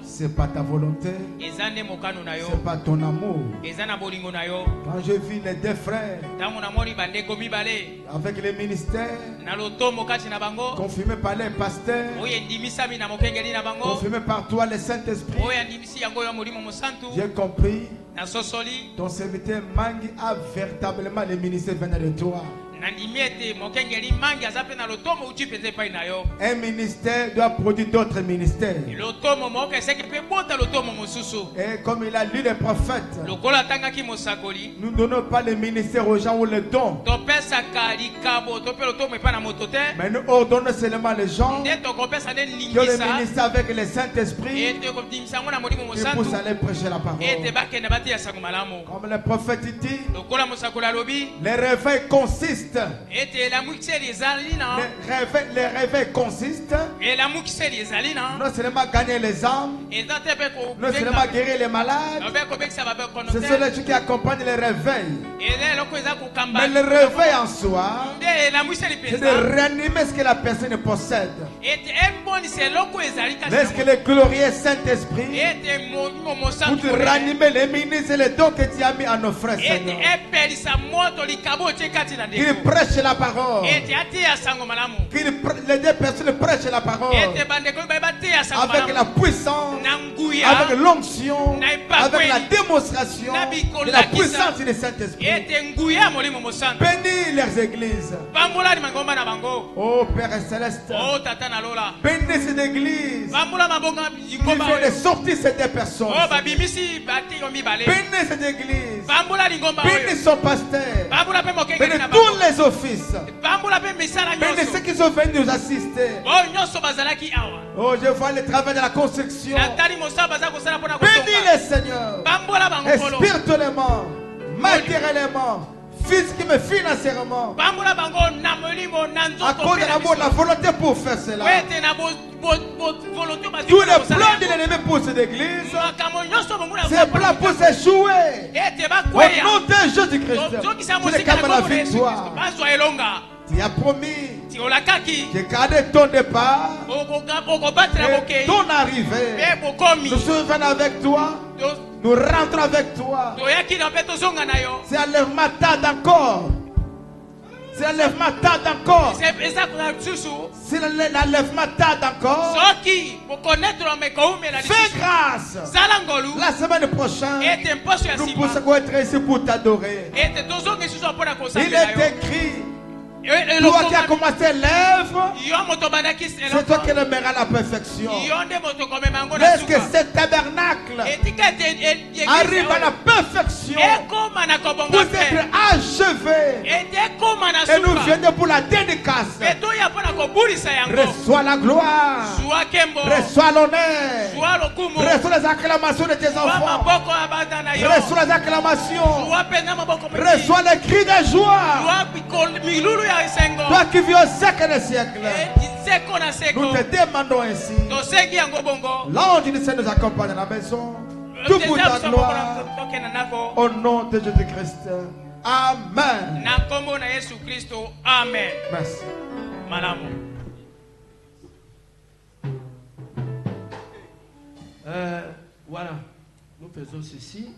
c'est pas ta volonté, c'est pas ton amour. Quand je vis les deux frères avec les ministères confirmés par les pasteurs, confirmés par toi, le Saint-Esprit, j'ai compris. Ton serviteur Mangi a véritablement le ministère venant de toi. Un ministère doit produire d'autres ministères. Et comme il a lu les prophètes, nous ne donnons pas le ministère aux gens ou le don, mais nous ordonnons seulement les gens qui ont le ministère avec le Saint-Esprit et pour aller prêcher la parole. Comme le prophète dit, les réveils consistent. Les réveils consistent non seulement gagner les âmes, non seulement guérir les malades. Ce sont les gens qui accompagnent les réveils. Mais le réveil en soi, c'est de réanimer ce que la personne possède. Laisse que le glorieux Saint-Esprit pour te réanimer les ministres et les dons que tu as mis à nos frères, Seigneur. Qu'il prêche la parole. Les deux personnes prêchent la parole avec la puissance, avec l'onction, avec la démonstration de la puissance du Saint-Esprit. Bénis leurs églises. Oh Père Céleste, bénis cette église qui vient de sortir ces deux personnes. Bénis cette église. Bénis son pasteur. Bénis tous les offices. Bénis ceux qui sont venus nous assister. Oh, je vois le travail de la construction. Bénis les Seigneur. Spirituellement, matériellement, physiquement, financièrement. À cause de l'amour, la volonté pour faire cela. Tous les plans de l'ennemi pour cette église, ces plans pour s'échouer. Au nom de Jésus-Christ, c'est le cas de la victoire. Tu as promis de garder ton départ et ton arrivée. Nous sommes avec toi. Nous rentrons avec toi. C'est un lèvement tard encore. C'est un lèvement tard encore. C'est l'enlèvement tard encore. Fais grâce. La semaine prochaine, nous pourrons être ici pour t'adorer. Il est écrit Toi qui as commencé l'œuvre, c'est toi qui aimeras la perfection. Est-ce que ce tabernacle arrive à la perfection pour être achevé et nous venons pour la dédicace? Reçois la gloire, reçois l'honneur, reçois les acclamations de tes enfants, reçois les acclamations, reçois les cris de joie. Toi qui vis au siècle des siècles, nous te demandons ainsi. L'ange du Seigneur nous accompagne à la maison. Tout pour ta gloire. Au nom de Jésus-Christ. Amen. Merci. Voilà, nous faisons ceci.